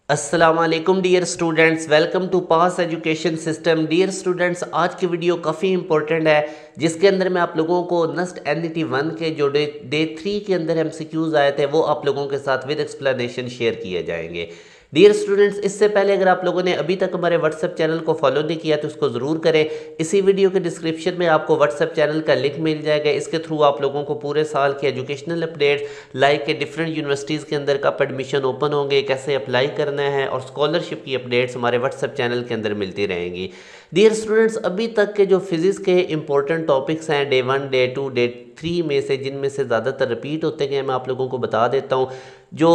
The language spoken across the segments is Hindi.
अस्सलामुअलैकुम dear students, welcome to pass education system. Dear students, आज की वीडियो काफ़ी इंपॉर्टेंट है जिसके अंदर मैं आप लोगों को नस्ट एनईटी 1 के जो डे 3 के अंदर एमसीक्यूज आए थे वो आप लोगों के साथ विद एक्सप्लेनेशन शेयर किए जाएंगे। डियर स्टूडेंट्स, इससे पहले अगर आप लोगों ने अभी तक हमारे व्हाट्सएप चैनल को फॉलो नहीं किया तो उसको ज़रूर करें। इसी वीडियो के डिस्क्रिप्शन में आपको व्हाट्सएप चैनल का लिंक मिल जाएगा। इसके थ्रू आप लोगों को पूरे साल के एजुकेशनल अपडेट्स लाइक के डिफरेंट यूनिवर्सिटीज़ के अंदर कब एडमिशन ओपन होंगे, कैसे अप्लाई करना है और स्कॉलरशिप की अपडेट्स हमारे व्हाट्सएप चैनल के अंदर मिलती रहेंगी। डियर स्टूडेंट्स, अभी तक के जो फिजिक्स के इंपॉर्टेंट टॉपिक्स हैं डे 1, डे 2, डे 3 में से, जिनमें से ज़्यादातर रिपीट होते गए, मैं आप लोगों को बता देता हूँ। जो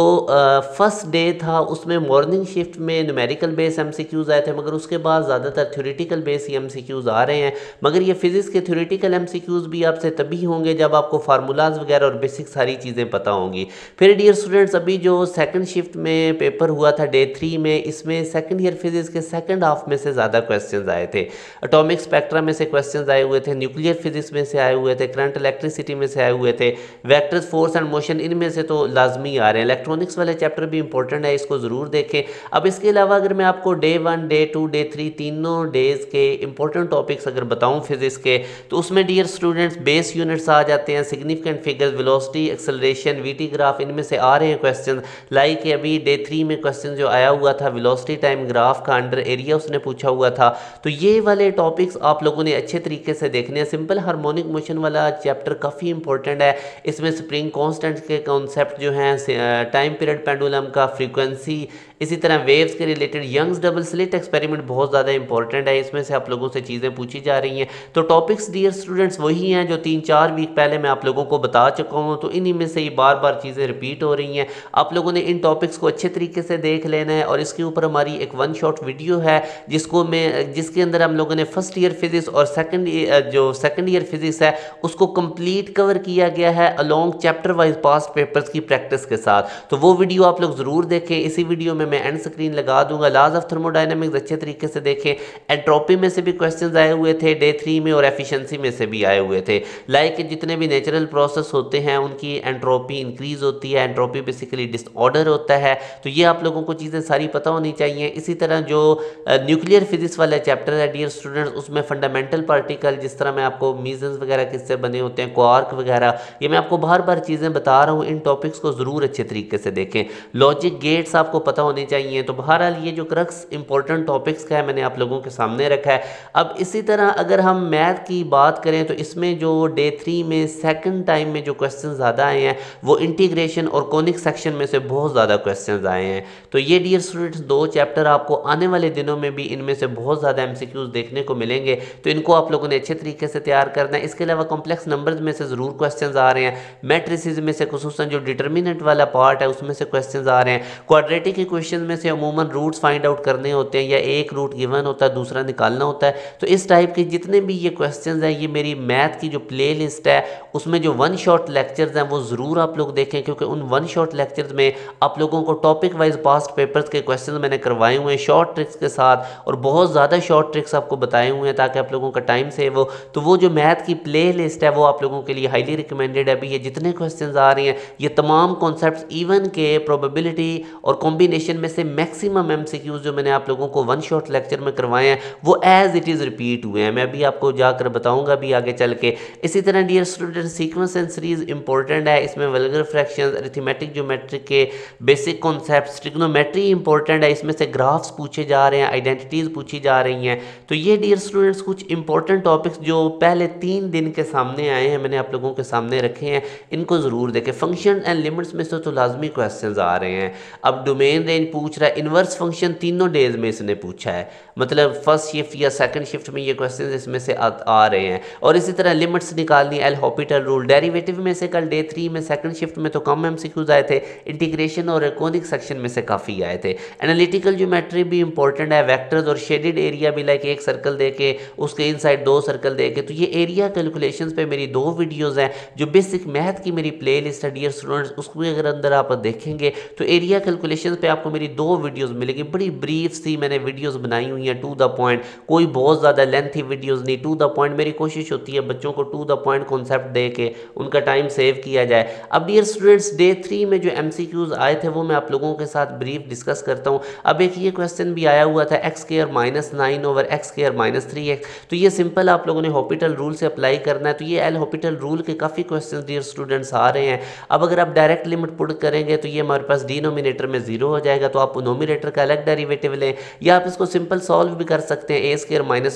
फर्स्ट डे था उसमें मॉर्निंग शिफ्ट में न्यूमेरिकल बेस एमसीक्यूज़ आए थे, मगर उसके बाद ज़्यादातर थ्योरेटिकल बेस ही एमसीक्यूज़ आ रहे हैं। मगर ये फिजिक्स के थ्योरेटिकल एमसीक्यूज़ भी आपसे तभी होंगे जब आपको फार्मूलाज वगैरह और बेसिक सारी चीज़ें पता होंगी। फिर डियर स्टूडेंट्स, अभी जो सेकंड शिफ्ट में पेपर हुआ था डे 3 में, इसमें सेकंड ईयर फिजिक्स के सेकंड हाफ में से ज़्यादा क्वेश्चंस आए थे। एटॉमिक स्पेक्ट्रा में से क्वेश्चंस आए हुए थे, न्यूक्लियर फिजिक्स में से आए हुए थे, करंट इलेक्ट्रिसिटी में से आए हुए थे, वेक्टर्स फोर्स एंड मोशन इनमें से तो लाजमी आ रहे हैं। इलेक्ट्रॉनिक्स वाले चैप्टर भी इंपॉर्टेंट है, इसको ज़रूर देखें। अब इसके अलावा अगर मैं आपको डे 1, डे 2, डे 3 तीनों डेज़ के इंपॉर्टेंट टॉपिक्स अगर बताऊं फिजिक्स के, तो उसमें डियर स्टूडेंट्स बेस यूनिट्स आ जाते हैं, significant figures, velocity, acceleration, VT graph, इनमें से आ रहे हैं क्वेश्चन। लाइक अभी डे 3 में क्वेश्चन जो आया हुआ था वेलोसिटी टाइम ग्राफ का अंडर एरिया उसने पूछा हुआ था। तो ये वाले टॉपिक्स आप लोगों ने अच्छे तरीके से देखने हैं। सिंपल हार्मोनिक मोशन वाला चैप्टर काफ़ी इंपॉर्टेंट है। इसमें स्प्रिंग कॉन्स्टेंट के कॉन्सेप्ट जो हैं, टाइम पीरियड पेंडुलम का, फ्रीक्वेंसी, इसी तरह वेव्स के related Young's double slit experiment बहुत ज़्यादा इंपॉर्टेंट है। इसमें से आप लोगों से चीज़ें पूछी जा रही हैं। तो टॉपिक्स डियर स्टूडेंट्स वही हैं जो 3-4 वीक पहले मैं आप लोगों को बता चुका हूँ। तो इन्हीं में से ही बार बार चीज़ें रिपीट हो रही हैं। आप लोगों ने इन टॉपिक्स को अच्छे तरीके से देख लेना है। और इसके ऊपर हमारी एक 1 शॉट वीडियो है जिसके अंदर हम लोगों ने फर्स्ट ईयर फिजिक्स और सेकंड ईयर फिजिक्स है उसको कंप्लीट कवर किया गया है along chapter wise past papers की प्रैक्टिस के साथ। तो वो वीडियो आप लोग ज़रूर देखें। इसी वीडियो में मैं एंड स्क्रीन लगा दूंगा। लॉज ऑफ थर्मोडायनेमिक्स अच्छे तरीके से देखें। एंट्रोपी में से भी क्वेश्चंस आए हुए थे डे 3 में और एफिशिएंसी में से भी आए हुए थे। लाइक जितने भी नेचुरल प्रोसेस होते हैं उनकी एंट्रोपी इंक्रीज होती है। एंट्रोपी बेसिकली डिसऑर्डर होता है। तो ये आप लोगों को चीज़ें सारी पता होनी चाहिए। इसी तरह जो न्यूक्लियर फिजिक्स वाला चैप्टर है डियर स्टूडेंट्स, उसमें फंडामेंटल पार्टिकल, जिस तरह मैं आपको मीजन्स वगैरह किससे बने होते हैं, क्वार्क वगैरह, ये मैं आपको बार बार चीज़ें बता रहा हूँ। इन टॉपिक्स को ज़रूर अच्छे तरीके से देखें। लॉजिक गेट्स आपको पता होने चाहिए। तो बहरहाल ये जो क्रक्स इंपॉर्टेंट टॉपिक्स का है मैंने आप लोगों के सामने रखा है। अब इसी तरह अगर हम मैथ की बात करें तो इसमें जो डे 3 में सेकंड टाइम में जो क्वेश्चन ज़्यादा आए हैं वो इंटीग्रेशन और कॉनिक सेक्शन में से बहुत ज़्यादा क्वेश्चन आए हैं। तो ये डियर स्टूडेंट्स 2 चैप्टर आपको आने वाले दिनों में भी इनमें से बहुत ज़्यादा एमसीक्यूज देखने को मिलेंगे। तो इनको आप लोगों ने अच्छे तरीके से तैयार करना है। इसके अलावा कॉम्प्लेक्स नंबर्स में से ज़रूर क्वेश्चन आ रहे हैं। मैट्रिसेस में से खुसूसन जो डिटर्मिनेंट वाला पार्ट है उसमें से क्वेश्चन आ रहे हैं। क्वाड्रेटिक इक्वेशन में से अमूमन रूट्स फाइंड आउट करने होते हैं या एक रूट गिवन होता है दूसरा निकालना होता है। तो इस टाइप के जितने भी ये क्वेश्चंस हैं, ये मेरी मैथ की जो प्ले लिस्ट है उसमें जो 1 शॉट लेक्चर्स हैं वो ज़रूर आप लोग देखें, क्योंकि उन 1 शॉट लेक्चर्स में आप लोगों को टॉपिक वाइज पास्ट पेपर्स के क्वेश्चंस मैंने करवाए हुए हैं शॉर्ट ट्रिक्स के साथ, और बहुत ज़्यादा शॉर्ट ट्रिक्स आपको बताए हुए हैं ताकि आप लोगों का टाइम सेव हो। तो वो जो मैथ की प्ले लिस्ट है वो आप लोगों के लिए हाईली रिकमेंडेड है। अभी ये जितने क्वेश्चन आ रहे हैं ये तमाम कॉन्सेप्ट इवन के प्रोबेबिलिटी और कॉम्बिनेशन में से मैक्सिमम एमसीक्यूज जो मैंने आप लोगों को 1 शॉट लेक्चर में करवाए हैं वो एज इट इज़ रिपीट हुए हैं। मैं अभी आपको जाकर बताऊंगा भी आगे चल के। इसी तरह dear student sequence and series important है। इसमें वल्गर फ्रैक्शंस, अरिथमेटिक ज्योमेट्रिक के बेसिक कॉन्सेप्ट्स, ट्रिग्नोमेट्री इंपॉर्टेंट है। इसमें से ग्राफ्स पूछे जा रहे हैं, आइडेंटिटीज़ पूछी जा रही हैं। तो ये डियर स्टूडेंट्स कुछ इंपॉर्टेंट टॉपिक्स जो पहले 3 दिन के सामने आए हैं मैंने आप लोगों के सामने रखे हैं, इनको ज़रूर देखें। फंक्शन एंड लिमिट्स में से तो लाजमी क्वेश्चन आ रहे हैं। अब डोमेन रेंज पूछ रहा है, इन्वर्स फंक्शन तीनों डेज में इसने पूछा है, मतलब फर्स्ट शिफ्ट या सेकंड शिफ्ट में ये क्वेश्चन इसमें से आ रहे हैं। और इसी तरह लिमिट्स निकालनी, एल हॉपिटल रूल, डेरिवेटिव में से कल डे 3 में सेकंड शिफ्ट में तो कम एमसीक्यूज आए थे, इंटीग्रेशन और कॉनिक सेक्शन में से काफ़ी आए थे। एनालिटिकल ज्योमेट्री भी इंपॉर्टेंट है, वेक्टर्स और शेडेड एरिया भी, लाइक एक सर्कल दे के उसके इनसाइड 2 सर्कल दे के। तो ये एरिया कैलकुलेशंस पे मेरी 2 वीडियोज़ हैं जो बेसिक मैथ की मेरी प्ले लिस्ट है डियर स्टूडेंट्स, उसके अंदर आप देखेंगे तो एरिया कैलकुलेशन पे आपको मेरी 2 वीडियोस मिलेगी, बड़ी ब्रीफ सी मैंने वीडियोस बनाई हुई हैं, टू द पॉइंट, कोई बहुत ज़्यादा लेंथी वीडियोस नहीं, टू द पॉइंट। मेरी कोशिश होती है बच्चों को टू द पॉइंट कॉन्सेप्ट दे के उनका टाइम सेव किया जाए। अब डियर स्टूडेंट्स, डे 3 में जो MCQs आए थे वो मैं आप लोगों के साथ ब्रीफ डिस्कस करता हूँ। अब एक ये क्वेश्चन भी आया हुआ था x²-9/x²-3x, तो ये सिंपल आप लोगों ने हॉपिटल रूल से अप्लाई करना है। तो ये एल हॉपिटल रूल के काफ़ी क्वेश्चन डियर स्टूडेंट्स आ रहे हैं। अब अगर आप डायरेक्ट लिमिट पुट करेंगे तो ये हमारे पास डिनोमिनेटर में 0 हो जाएगा, तो आप नोमिनेटर का अलग डेरिवेटिव लें, या आप इसको सिंपल सॉल्व भी कर सकते हैं a² -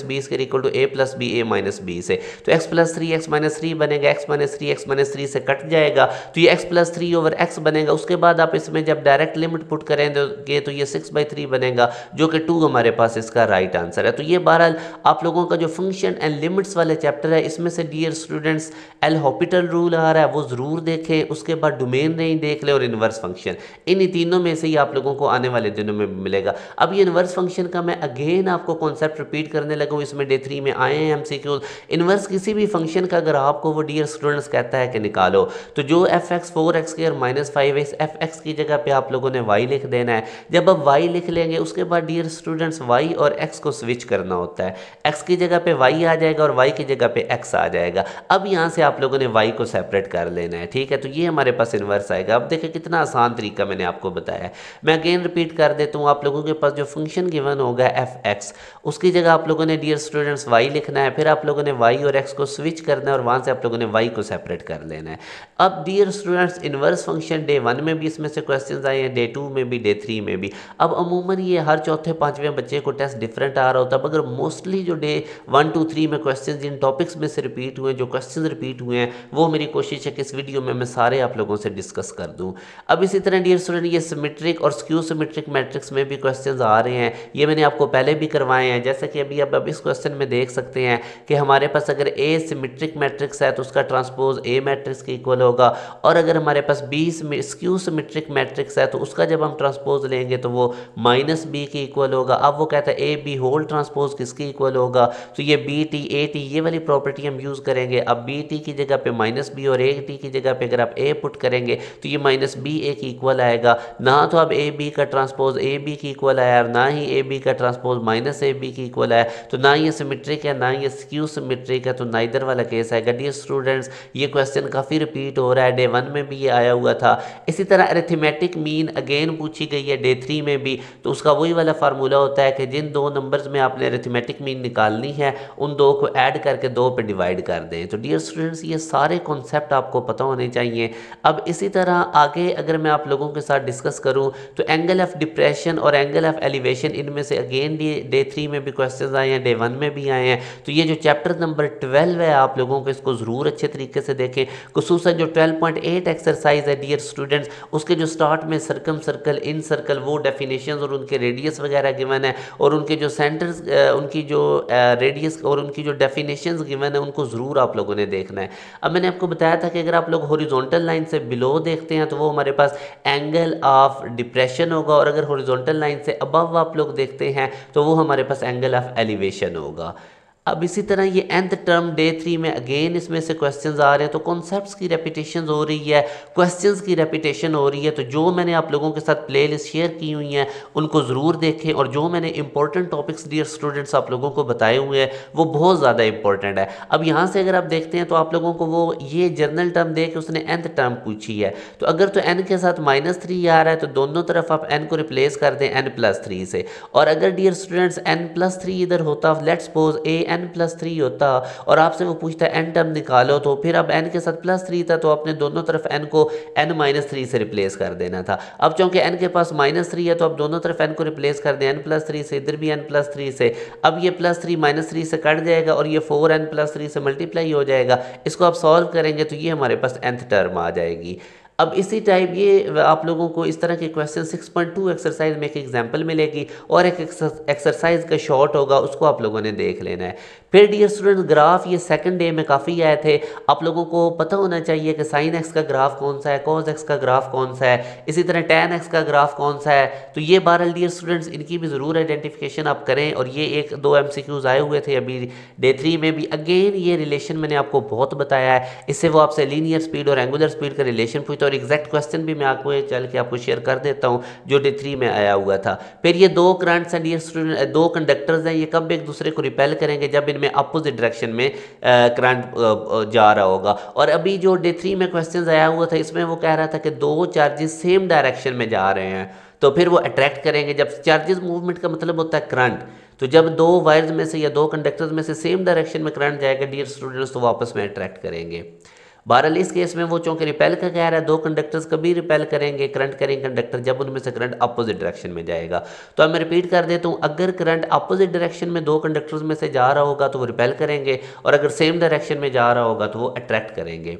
b² = a + b a - b से। तो x + 3x - 3 बनेगा, x - 3 x - 3 से कट जाएगा, तो ये x + 3/x बनेगा। उसके बाद आप इसमें जब डायरेक्ट लिमिट पुट करेंगे तो ये 6/3 बनेगा, जो कि 2 हमारे पास इसका राइट आंसर है। तो ये बहरहाल आप लोगों का जो फंक्शन एंड लिमिट्स वाले चैप्टर है, इसमें से dear students L Hopital rule आ रहा है, वो ज़रूर देखें। उसके बाद डोमेन रेंज देख लें और इन्वर्स फंक्शन, इन तीनों में से ही आप लोगों को आने वाले दिनों में मिलेगा। अब ये इन्वर्स फंक्शन का मैं अगेन आपको कॉन्सेप्ट रिपीट करने लगा हूँ, इसमें डे 3 में आए हैं MCQs। इन्वर्स किसी भी फंक्शन का अगर आपको वो डियर स्टूडेंट्स कहता है कि निकालो, तो जो fx 4x² - 5 है, इस fx की जगह पे आप लोगों ने y लिख देना है। जब आप y लिख लेंगे उसके बाद डियर स्टूडेंट्स y और x को स्विच करना होता है, x की जगह पे y आ जाएगा और y की जगह पे x आ जाएगा। अब यहाँ से आप लोगों ने y को सेपरेट कर लेना है, ठीक है। तो ये हमारे पास इन्वर्स आएगा। अब देखिए कितना आसान तरीका मैंने आपको बताया है। मैं अगेन रिपीट कर देता हूँ, आप लोगों के पास जो फंक्शन गिवन होगा fx, उसकी जगह आप लोगों ने डियर स्टूडेंट्स y लिखना है, फिर आप लोगों ने y और x को स्विच करना है और वहाँ से आप लोगों ने y को सेपरेट कर लेना है। अब dear students inverse function day 1 में भी इसमें से क्वेश्चंस आए हैं, डे 2 में भी, डे 3 में भी। अब अमूमन ये हर चौथे पाँचवें बच्चे को टेस्ट डिफरेंट आ रहा होता है, मगर मोस्टली जो डे 1, 2, 3 में क्वेश्चंस जिन टॉपिक्स में से रिपीट हुए, जो क्वेश्चंस रिपीट हुए हैं, वो मेरी कोशिश है कि इस वीडियो में मैं सारे आप लोगों से डिस्कस कर दूँ। अब इसी तरह डियर स्टूडेंट ये सिमेट्रिक और स्क्यू सिमेट्रिक मैट्रिक्स में भी क्वेश्चंस आ रहे हैं, ये मैंने आपको पहले भी करवाए हैं। जैसे कि अभी अब इस क्वेश्चन में देख सकते हैं कि हमारे पास अगर A सिमेट्रिक मैट्रिक्स है तो उसका ट्रांसपोज A मैट्रिक्स के इक्वल होगा, और अगर हमारे पास B स्क्यू सिमेट्रिक मैट्रिक्स है तो उसका जब हम ट्रांसपोज लेंगे तो वो -B के इक्वल होगा। अब वो कहता है AB होल ट्रांसपोज किसके इक्वल होगा, तो ये BT AT ये वाली प्रॉपर्टी हम यूज़ करेंगे। अब BT की जगह पे -B और AT की जगह पे अगर आप A पुट करेंगे तो ये -B A के इक्वल आएगा। ना तो अब AB का ट्रांसपोज AB के इक्वल आया और ना ही AB का ट्रांसपोज -AB के इक्वल आया, तो ना ये सिमेट्रिक है ना ये स्क्यू सिमेट्रिक है, तो नाइदर वाला केस आएगा। डियर स्टूडेंट्स ये क्वेश्चन काफ़ी रिपीट हो रहा है, डे 1 में भी ये आया हुआ था। इसी तरह अरिथमेटिक मीन अगेन पूछी गई है डे 3 में भी, तो उसका वही वाला फार्मूला होता है कि जिन 2 नंबर्स में आपने अरिथमेटिक मीन निकालनी है उन 2 को ऐड करके 2 पे डिवाइड कर दें। तो डियर स्टूडेंट्स ये सारे कॉन्सेप्ट आपको पता होने चाहिए। अब इसी तरह आगे अगर मैं आप लोगों के साथ डिस्कस करूं तो एंगल ऑफ डिप्रेशन और एंगल ऑफ एलिवेशन, इनमें से अगेन डे 3 में भी क्वेश्चंस आए हैं, डे 1 में भी आए हैं। तो ये जो चैप्टर नंबर 12 है आप लोगों को इसको ज़रूर अच्छे तरीके से देखें, खुसूसन जो 12.8 एक्सरसाइज है डियर स्टूडेंट्स, उसके जो स्टार्ट में सर्कम सर्कल, इन सर्कल, वो डेफिनेशंस और उनके रेडियस वगैरह गिवन है, और उनके जो सेंटर्स, उनकी जो रेडियस और उनकी जो डेफिनेशंस गिवन है उनको ज़रूर आप लोगों ने देखना है। अब मैंने आपको बताया था कि अगर आप लोग हॉरिजॉन्टल लाइन से बिलो देखते हैं तो वो हमारे पास एंगल ऑफ डिप्रेशन होगा, और अगर हॉरिजॉन्टल लाइन से अबव आप लोग देखते हैं तो वो हमारे पास एंगल ऑफ एलिवेशन होगा। अब इसी तरह ये nth टर्म डे 3 में अगेन इसमें से क्वेश्चंस आ रहे हैं, तो कॉन्सेप्ट्स की रेपिटेशन हो रही है, क्वेश्चंस की रेपिटेशन हो रही है। तो जो मैंने आप लोगों के साथ प्लेलिस्ट शेयर की हुई हैं उनको ज़रूर देखें, और जो मैंने इंपॉर्टेंट टॉपिक्स डियर स्टूडेंट्स आप लोगों को बताए हुए हैं वो बहुत ज़्यादा इंपॉर्टेंट है। अब यहाँ से अगर आप देखते हैं तो आप लोगों को वो ये जर्नल टर्म दे के उसने nth टर्म पूछी है, तो अगर तो n के साथ -3 आ रहा है तो दोनों तरफ आप n को रिप्लेस कर दें n+3 से, और अगर डियर स्टूडेंट्स n+3 इधर होता, लेट्स सपोज n+3 होता और आपसे वो पूछता है n टर्म निकालो, तो फिर अब n के साथ +3 था तो आपने दोनों तरफ n को n-3 से रिप्लेस कर देना था। अब चूंकि n के पास -3 है तो अब दोनों तरफ n को रिप्लेस कर दें n+3 से, इधर भी n+3 से। अब ये +3 -3 से कट जाएगा और ये 4n+3 से मल्टीप्लाई हो जाएगा। इसको आप सॉल्व करेंगे तो ये हमारे पास nth टर्म आ जाएगी। अब इसी टाइप ये आप लोगों को इस तरह के क्वेश्चन 6.2 एक्सरसाइज में एक एग्जांपल मिलेगी और एक एक्सरसाइज का शॉर्ट होगा, उसको आप लोगों ने देख लेना है। फिर डियर स्टूडेंट ग्राफ ये सेकंड डे में काफ़ी आए थे, आप लोगों को पता होना चाहिए कि साइन एक्स का ग्राफ कौन सा है, कॉस एक्स का ग्राफ कौन सा है, इसी तरह टैन एक्स का ग्राफ कौन सा है। तो ये बहरहाल डियर स्टूडेंट्स इनकी भी ज़रूर आइडेंटिफिकेशन आप करें, और ये 1-2 MCQs आए हुए थे अभी डे 3 में भी। अगेन ये रिलेशन मैंने आपको बहुत बताया है, इससे वो आपसे लीनियर स्पीड और एंगुलर स्पीड का रिलेशन पूछता है। और एग्जैक्ट क्वेश्चन भी मैं आपको चल के आपको शेयर कर देता हूँ जो डे 3 में आया हुआ था। फिर ये दो करंट्स हैं डियर स्टूडेंट, दो कंडक्टर्स हैं, ये कब एक दूसरे को रिपेल करेंगे, जब इनमें अपोजिट डायरेक्शन में करंट जा रहा होगा। और अभी जो डे 3 में क्वेश्चन आया हुआ था इसमें वो कह रहा था कि दो चार्जेस सेम डायरेक्शन में जा रहे हैं तो फिर वो अट्रैक्ट करेंगे। जब चार्जेस मूवमेंट का मतलब होता है करंट, तो जब दो वायर्स में से या दो कंडक्टर्स में से सेम डायरेक्शन में करंट जाएगा डियर स्टूडेंट्स तो वो आपस में अट्रैक्ट करेंगे। बहरहाल इस केस में वो चूंकि रिपेल का कह रहा है, दो कंडक्टर्स कभी रिपेल करेंगे, करंट करेंगे कंडक्टर जब उनमें से करंट अपोजिट डायरेक्शन में जाएगा। तो अब मैं रिपीट कर देता हूँ, अगर करंट अपोजिट डायरेक्शन में दो कंडक्टर्स में से जा रहा होगा तो वो रिपेल करेंगे, और अगर सेम डायरेक्शन में जा रहा होगा तो वो अट्रैक्ट करेंगे।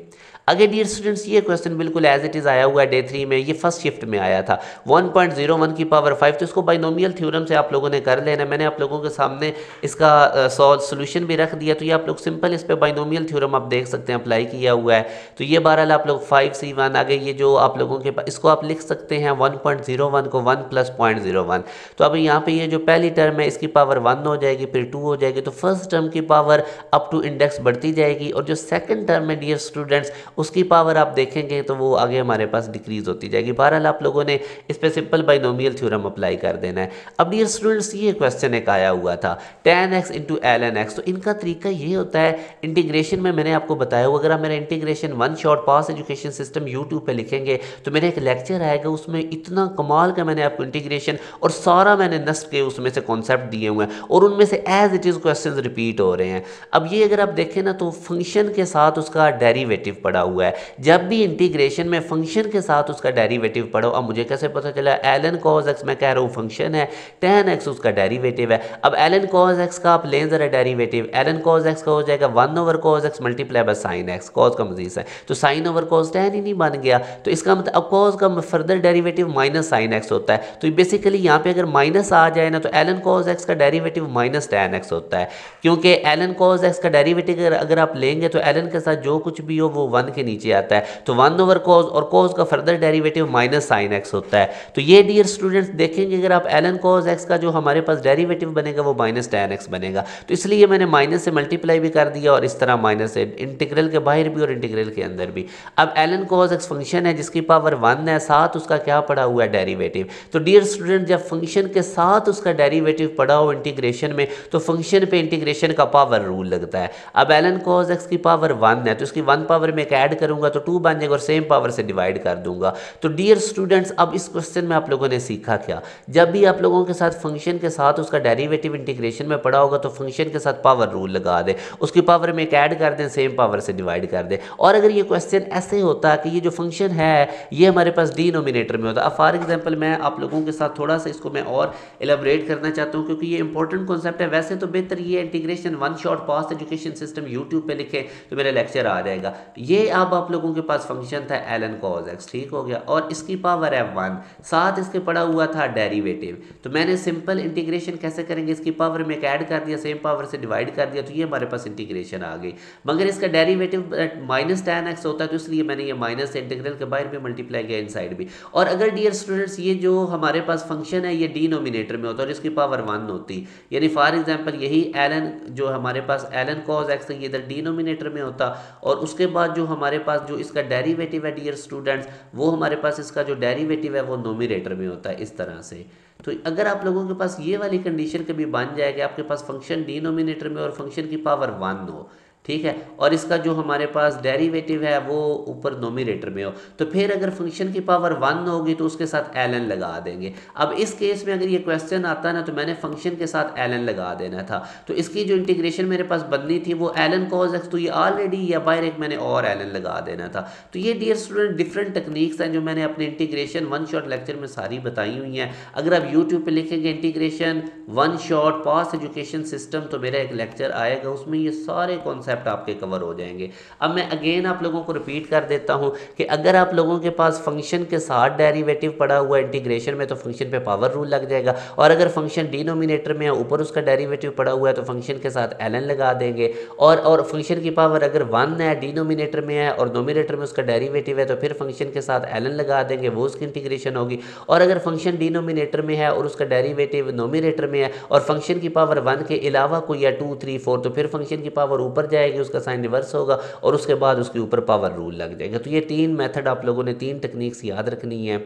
आगे डियर स्टूडेंट्स ये क्वेश्चन बिल्कुल एज इट इज़ आया हुआ है डे 3 में, ये फर्स्ट शिफ्ट में आया था 1.01 की पावर 5, तो इसको बाइनोमियल थ्योरम से आप लोगों ने कर लेना। मैंने आप लोगों के सामने इसका सोल्यूशन भी रख दिया, तो ये आप लोग सिंपल इस पर बाइनोमियल थ्योरम आप देख सकते हैं अप्लाई किया हुआ है। तो ये बहरहाल आप लोग 5C1 आगे ये जो आप लोगों के पास, इसको आप लिख सकते हैं 1.01 को 1 + 0.01। तो अब यहाँ पे ये जो पहली टर्म है इसकी पावर 1 हो जाएगी, फिर 2 हो जाएगी, तो फर्स्ट टर्म की पावर अप टू इंडेक्स बढ़ती जाएगी, और जो सेकंड टर्म है डियर स्टूडेंट्स उसकी पावर आप देखेंगे तो वो आगे हमारे पास डिक्रीज होती जाएगी। बहरहाल आप लोगों ने इस पे सिंपल बाइनोमियल थ्योरम अप्लाई कर देना है। अब डियर स्टूडेंट्स ये क्वेश्चन एक आया हुआ था tan x × ln x, तो इनका तरीका ये होता है इंटीग्रेशन में, मैंने आपको बताया हुआ, अगर आप मेरा इंटीग्रेशन वन शॉट पास एजुकेशन सिस्टम यूट्यूब पे लिखेंगे तो मेरा एक लेक्चर आएगा, उसमें इतना कमाल का मैंने आपको इंटीग्रेशन और सारा मैंने नस्ब के उसमें से कॉन्सेप्ट दिए हुए हैं, और उनमें से as it is question repeat हो रहे हैं। अब ये अगर आप देखें ना तो फंक्शन के साथ उसका डेरिवेटिव पड़ा हुआ है, जब भी इंटीग्रेशन में फंक्शन के साथ उसका डेरिवेटिव पढ़ो। अब मुझे कैसे पता चला, ln cos x मैं कह रहा हूँ फंक्शन है, tan x उसका डेरिवेटिव है। अब ln cos x का आप लें जरा डेरिवेटिव, ln cos x का हो जाएगा 1/cos x × sin x, cos का मजीद है तो sin/cos tan ही नहीं बन गया, तो इसका मतलब अब cos का फर्दर डेरिवेटिव -sin x होता है, तो बेसिकली यहाँ पे अगर माइनस आ जाए ना तो ln cos x का डेरिवेटिव -tan x होता है, क्योंकि ln cos x का डेरिवेटिव अगर आप लेंगे तो ln के साथ जो कुछ भी हो वो 1 के नीचे आता है, तो 1/cos और cos का फर्दर डेरिवेटिव -sin x होता है। तो ये डियर स्टूडेंट्स देखेंगे अगर आप ln cos x का जो हमारे पास डेरिवेटिव बनेगा वो -tan x बनेगा, तो इसलिए मैंने माइनस से मल्टीप्लाई भी कर दिया और इस तरह माइनस से इंटीग्रल के बाहर भी और इंटीग्रल के अंदर भी। अब ln cos x फंक्शन है जिसकी पावर 1 है, साथ उसका क्या पड़ा हुआ है डेरिवेटिव। तो डियर स्टूडेंट जब फंक्शन के साथ उसका डेरिवेटिव पड़ा हो इंटीग्रेशन में तो फंक्शन पे इंटीग्रेशन का पावर रूल लगता है। अब ln cos x की पावर 1 है तो इसकी 1 पावर में ऐड करूंगा तो 2 बन जाएगा और सेम पावर से डिवाइड कर दूंगा। तो डियर स्टूडेंट्स अब इस क्वेश्चन में आप लोगों ने सीखा क्या, जब भी आप लोगों के साथ फंक्शन के साथ उसका डेरिवेटिव इंटीग्रेशन में पड़ा होगा तो फंक्शन के साथ पावर रूल लगा दे, उसकी पावर में ऐड कर दें, सेम पावर से डिवाइड कर दे। और अगर ये क्वेश्चन ऐसे होता कि ये जो फंक्शन है ये हमारे पास डिनोमिनेटर में होता, अब फॉर एग्जाम्पल मैं आप लोगों के साथ थोड़ा सा इसको मैं और एलेबरेट करना चाहता हूँ क्योंकि ये इंपॉर्टेंट कॉन्सेप्ट है। वैसे तो बेहतर ये इंटीग्रेशन वन शॉट पास एजुकेशन सिस्टम यूट्यूब पे लिखे तो मेरा लेक्चर आ जाएगा। ये अब आप लोगों के पास फंक्शन था ln cos x, ठीक हो गया, और इसकी पावर है 1, साथ इसके पड़ा हुआ था डेरिवेटिव। तो मैंने सिंपल इंटीग्रेशन कैसे करेंगे, इसकी पावर में ऐड कर दिया, सेम पावर से डिवाइड कर दिया, तो ये हमारे पास इंटीग्रेशन आ गई। मगर इसका डेरिवेटिव -tan x होता है तो इसलिए मैंने ये माइनस से इंटीग्रल के बाहर भी मल्टीप्लाई किया इनसाइड भी। और अगर डियर स्टूडेंट्स ये जो हमारे पास फंक्शन है ये डिनोमिनेटर में होता है और इसकी पावर 1 होती, यानी फॉर एग्जांपल यही ln जो हमारे पास ln cos x ये इधर डिनोमिनेटर में होता, और उसके बाद जो हमारे पास जो इसका डेरिवेटिव है डियर स्टूडेंट्स वो हमारे पास इसका जो डेरिवेटिव है वो नोमिनेटर में होता है इस तरह से। तो अगर आप लोगों के पास ये वाली कंडीशन कभी बन जाएगी, आपके पास फंक्शन डिनोमिनेटर में और फंक्शन की पावर 1 हो, ठीक है, और इसका जो हमारे पास डेरिवेटिव है वो ऊपर नोमिनेटर में हो, तो फिर अगर फंक्शन की पावर 1 होगी तो उसके साथ ln लगा देंगे। अब इस केस में अगर ये क्वेश्चन आता ना तो मैंने फंक्शन के साथ ln लगा देना था, तो इसकी जो इंटीग्रेशन मेरे पास बननी थी वो ln cos x, तो ये ऑलरेडी या बाहर एक मैंने और ln लगा देना था। तो ये डियर स्टूडेंट डिफरेंट टेक्निक्स हैं जो मैंने अपने इंटीग्रेशन वन शॉट लेक्चर में सारी बताई हुई हैं। अगर आप यूट्यूब पर लिखेंगे इंटीग्रेशन वन शॉट पास एजुकेशन सिस्टम तो मेरा एक लेक्चर आएगा, उसमें ये सारे कॉन्सेप्ट आपके कवर हो जाएंगे। अब मैं अगेन आप लोगों को रिपीट कर देता हूं कि अगर आप लोगों के पास फंक्शन के साथ डेरिवेटिव पड़ा हुआ इंटीग्रेशन में तो फंक्शन पे पावर रूल लग जाएगा, और अगर फंक्शन डिनोमिनेटर में है ऊपर उसका डेरिवेटिव पड़ा हुआ है तो फंक्शन के साथ ln लगा देंगे, और फंक्शन की पावर अगर 1 है डिनोमिनेटर में है और नोमिनेटर में उसका डेरिवेटिव है तो फिर फंक्शन के साथ ln लगा देंगे, वो उसकी इंटीग्रेशन होगी। और अगर फंक्शन डिनोमिनेटर में है और उसका डेरिवेटिव नोमिनेटर में है और फंक्शन की पावर 1 के अलावा कोई है 2, 3, 4 तो फिर फंक्शन की पावर ऊपर जाएगी, उसका साइन रिवर्स होगा और उसके बाद उसके ऊपर पावर रूल लग जाएगा। तो ये 3 मेथड आप लोगों ने 3 टेक्निक्स याद रखनी है।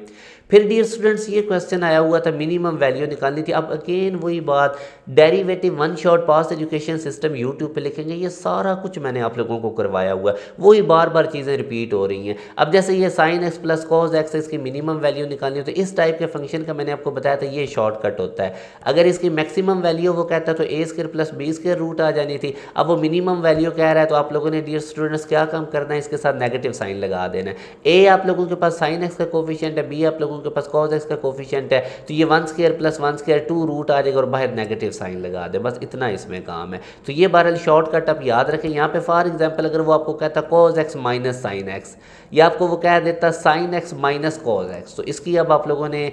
फिर डियर स्टूडेंट्स ये क्वेश्चन आया हुआ था, मिनिमम वैल्यू निकालनी थी। अब अगेन वही बात, डेरिवेटिव वन शॉट पास एजुकेशन सिस्टम यूट्यूब पे लिखेंगे, ये सारा कुछ मैंने आप लोगों को करवाया हुआ है, वही बार बार चीज़ें रिपीट हो रही हैं। अब जैसे ये sine x plus cos x, इसकी मिनिमम वैल्यू निकालनी हो तो इस टाइप के फंक्शन का मैंने आपको बताया था, ये शॉर्टकट होता है। अगर इसकी मैक्सिमम वैल्यू वो कहता है तो A square plus B square root आ जानी थी। अब वो मिनिमम वैल्यू कह रहा है तो आप लोगों ने डियर स्टूडेंट्स क्या काम करना है, इसके साथ नेगेटिव साइन लगा देना है। ए आप लोगों के पास साइन एक्स का कोफिशिएंट है, बी आप लोगों के पास कॉस एक्स का कोफिशिएंट है, तो ये 1 स्क्वायर प्लस 1 स्क्वायर 2 रूट आ जाएगा और बाहर नेगेटिव साइन लगा दे, बस इतना इसमें काम है। तो ये बहरहाल शॉर्टकट आप याद रखें। यहाँ पे फॉर एग्जांपल अगर वो आपको कहता cos x minus sine x, या आपको वो कह देता sine x minus cos x, तो इसकी अब आप लोगों ने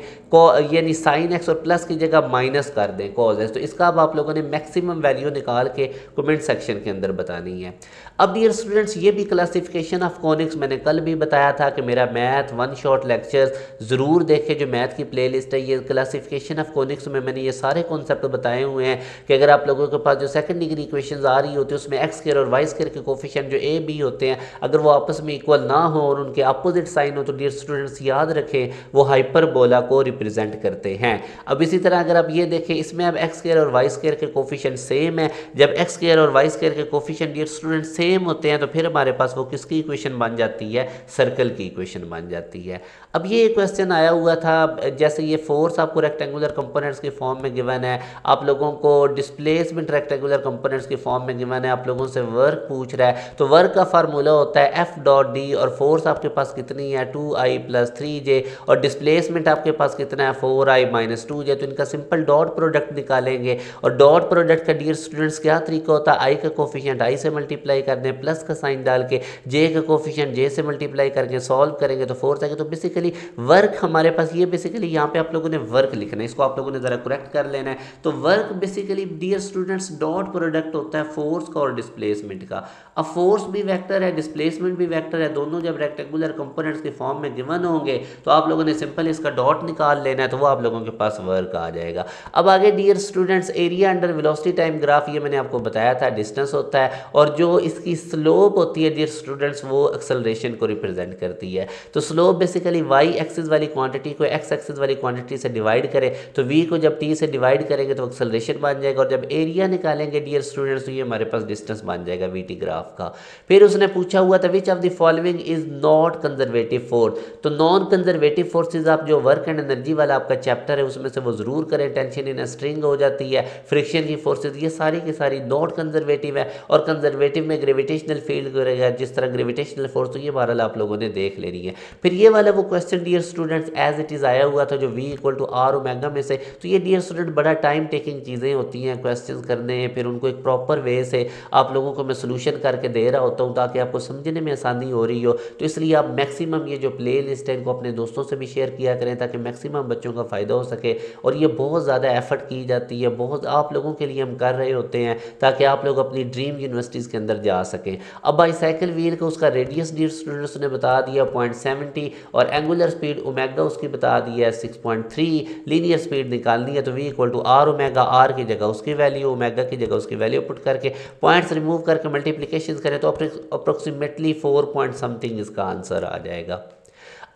यानी साइन एक्स और प्लस की जगह माइनस कर दें कॉस एक्स, तो इसका अब आप लोगों ने मैक्सिमम वैल्यू निकाल के कमेंट सेक्शन के अंदर बतानी है। अब डियर स्टूडेंट्स ये भी क्लासिफिकेशन ऑफ कॉनिक्स मैंने कल भी बताया था कि मेरा मैथ वन शॉट लेक्चर्स ज़रूर देखें, जो मैथ की प्लेलिस्ट है, ये क्लासिफिकेशन ऑफ कॉनिक्स में मैंने ये सारे कॉन्सेप्ट बताए हुए हैं कि अगर आप लोगों के पास जो सेकंड डिग्री इक्वेशंस आ रही होती है उसमें एक्स स्क्वायर और वाई स्क्वायर के कोफिशिएंट जो ए बी होते हैं, अगर वो आपस में इक्वल ना हो और उनके अपोजिट साइन हो तो डियर स्टूडेंट्स याद रखें वो हाइपरबोला को रिप्रेजेंट करते हैं। अब इसी तरह अगर आप ये देखें, इसमें अब एक्स स्क्वायर और वाई स्क्वायर के कोफिशिएंट सेम है, जब एक्स स्क्वायर और वाई स्क्वायर के कोफिशिएंट डियर स्टूडेंट सेम होते हैं तो फिर हमारे पास वो किसकी इक्वेशन बन जाती है, सर्कल की इक्वेशन बन जाती है। अब ये क्वेश्चन आया हुआ था, जैसे ये फोर्स आपको रेक्टेंगुलर कंपोनेंट्स के फॉर्म में गिवन है, आप लोगों को डिस्प्लेसमेंट रेक्टेंगुलर कंपोनेंट्स के फॉर्म में गिवन है, आप लोगों से वर्क पूछ रहा है, तो वर्क का फार्मूला होता है एफ डॉट डी और फोर्स आपके पास कितनी है 2i प्लस 3j और डिस्प्लेसमेंट आपके पास कितना है 4i माइनस 2j, तो इनका सिंपल डॉट प्रोडक्ट निकालेंगे। और डॉट प्रोडक्ट का डियर स्टूडेंट्स क्या तरीका होता है, आई का कोफिशिएंट आई से मल्टीप्लाई कर दें, प्लस का साइन डाल के जे का कोफिशिएंट जे से मल्टीप्लाई करके सॉल्व करेंगे तो फोर्स आएगा। तो बेसिकली वर्क हमारे पास ये बेसिकली यहाँ पे आप लोगों ने वर्क लिखना है, इसको आप लोगों ने ज़रा करेक्ट कर लेना है। तो work basically dear students dot product होता है फोर्स का और डिस्प्लेसमेंट का। अब फोर्स भी वेक्टर है, डिस्प्लेसमेंट भी वेक्टर है, दोनों जब रेक्टेंगुलर कंपोनेंट्स के फॉर्म में गिवन होंगे तो आप लोगों ने सिंपल इसका डॉट निकाल लेना है, तो वो आप लोगों के पास वर्क आ जाएगा। अब आगे dear students area under velocity time graph, ये मैंने आपको बताया था डिस्टेंस होता है और जो इसकी स्लोप होती है डियर स्टूडेंट्स वो एक्सेलरेशन को रिप्रेजेंट करती है। तो स्लोप बेसिकली वाई एक्सिस वाली क्वांटिटी को एक्स एक्सिस वाली क्वांटिटी से डिवाइड करें, तो वी को जब टी से डिवाइड करेंगे तो एक्सेलरेशन बन जाएगा, और जब एरिया निकालेंगे डियर स्टूडेंट्स तो ये हमारे पास डिस्टेंस बन जाएगा वी टी ग्राफ का। फिर उसने पूछा हुआ था which of the following is not conservative force, तो नॉन कंजर्वेटिव फोर्सेज आप जो वर्क एंड एनर्जी वाला आपका चैप्टर है उसमें से वो जरूर करें, टेंशन इन स्ट्रिंग हो जाती है, फ्रिक्शन की फोर्सेज, ये सारी की सारी नॉट कंजर्वेटिव है। और कंजर्वेटिव में ग्रेविटेशनल फील्ड करेगा जिस तरह ग्रेविटेशनल फोर्स, तो ये बहरहाल आप लोगों ने देख लेनी है। फिर ये वाला वो question dear students as it is आया हुआ था जो v equal to r omega में से, तो ये डियर स्टूडेंट बड़ा टाइम टेकिंग चीज़ें होती हैं क्वेश्चन करने, फिर उनको एक प्रॉपर वे से आप लोगों को मैं सोल्यूशन करके दे रहा होता हूँ ताकि आपको समझने में आसानी हो रही हो। तो इसलिए आप मैक्सिमम ये जो प्ले लिस्ट है इनको अपने दोस्तों से भी शेयर किया करें ताकि मैक्सिमम बच्चों का फ़ायदा हो सके। और ये बहुत ज़्यादा एफर्ट की जाती है, बहुत आप लोगों के लिए हम कर रहे होते हैं ताकि आप लोग अपनी ड्रीम यूनिवर्सिटीज़ के अंदर जा सकें। अब बाईसाइकिल व्हील का उसका रेडियस डियर स्टूडेंट्स ने बता दिया 0.70 और एंगुलर स्पीड ओमेगा उसकी बता दी है 6.3, लीनियर स्पीड निकालनी है तो v equal to r omega, r की जगह उसकी वैल्यू ओमेगा की जगह उसकी वैल्यू पुट करके पॉइंट्स रिमूव करके मल्टीप्लिकेशन करें तो अप्रोक्सीमेटली 4 पॉइंट समथिंग इसका आंसर आ जाएगा।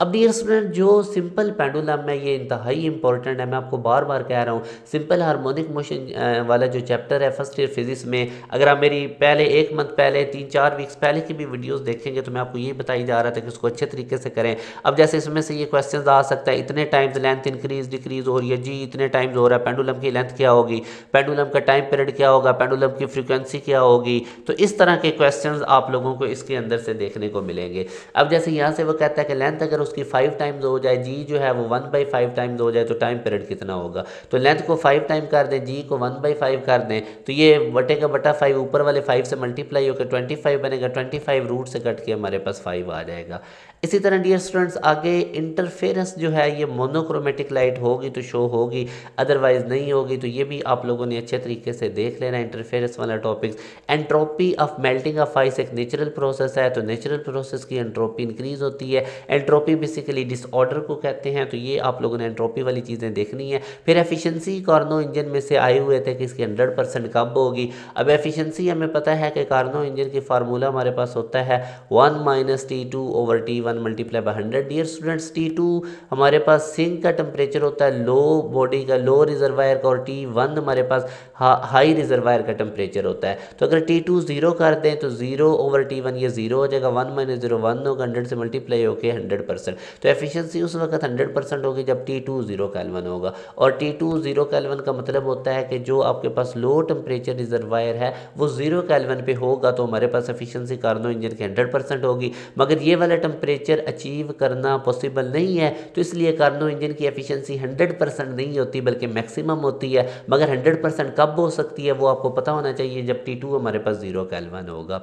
अब डियर स्टूडेंट जो सिंपल पेंडुलम है ये इंतहाई इंपॉर्टेंट है, मैं आपको बार बार कह रहा हूँ। सिंपल हार्मोनिक मोशन वाला जो चैप्टर है फर्स्ट ईयर फिजिक्स में, अगर आप मेरी पहले 1 मंथ पहले 3-4 वीक्स पहले की भी वीडियोस देखेंगे तो मैं आपको ये बताई जा रहा था कि उसको अच्छे तरीके से करें। अब जैसे इसमें से ये क्वेश्चन आ सकता है इतने टाइम्स लेंथ इंक्रीज डिक्रीज हो रही है जी, इतने टाइम्स हो रहा है, पेंडुलम की लेंथ क्या होगी, पेंडुलम का टाइम पीरियड क्या होगा, पेंडुलम की फ्रीक्वेंसी क्या होगी। तो इस तरह के क्वेश्चन आप लोगों को इसके अंदर से देखने को मिलेंगे। अब जैसे यहाँ से वो कहता है कि लेंथ अगर उसकी 5 टाइम्स हो जाए, जी जो है वो 1/5 टाइम्स हो जाए तो टाइम पीरियड कितना होगा, तो लेंथ को 5 टाइम कर दें, जी को 1/5 कर दें, तो ये बटे का बटा 5 ऊपर वाले 5 से मल्टीप्लाई होकर 25 बनेगा, 25 रूट से कट के हमारे पास 5 आ जाएगा। इसी तरह डियर स्टूडेंट्स आगे इंटरफेरेंस जो है ये मोनोक्रोमेटिक लाइट होगी तो शो होगी, अदरवाइज नहीं होगी, तो ये भी आप लोगों ने अच्छे तरीके से देख लेना इंटरफेरेंस वाला topics. Entropy of melting of ice एक नेचुरल प्रोसेस है, तो नेचुरल प्रोसेस की एंट्रोपी इंक्रीज होती है। एंट्रोपी एंट्रोपी बेसिकली डिसऑर्डर को कहते हैं, तो ये आप लोगों ने एंट्रोपी वाली चीज़ें देखनी है। फिर एफिशिएंसी कार्नो इंजन में से आए हुए थे कि इसकी 100% कब होगी। अब एफिशिएंसी हमें पता है कि कार्नो इंजन की फार्मूला हमारे पास होता है 1 - T2/T1 × 100। डियर स्टूडेंट्स, T2 हमारे पास सिंक का टेम्परेचर होता है, लो बॉडी का, लो रिजर्वायर का, और T1 हमारे पास हाई रिजर्वायर का टेम्परेचर होता है। तो अगर T2 0 कर दें तो 0/T1 ये 0 हो जाएगा, 1 - 0 1 होगा, 100 से मल्टीप्लाई होकर 100%। तो एफिशिएंसी उस वक्त 100% होगी जब T2 0 केल्विन होगा। और T2 0 केल्विन का मतलब होता है कि जो आपके पास लो टेम्परेचर रिजर्वायर है वो 0 केल्विन पे होगा, तो हमारे पास एफिशिएंसी कार्नो इंजन की 100% होगी। मगर ये वाला टेम्परेचर अचीव करना पॉसिबल नहीं है, तो इसलिए कार्नो इंजन की एफिशिएंसी 100% नहीं होती बल्कि मैक्सिमम होती है। मगर 100% कब हो सकती है वो आपको पता होना चाहिए, जब T2 हमारे पास 0 केल्विन होगा।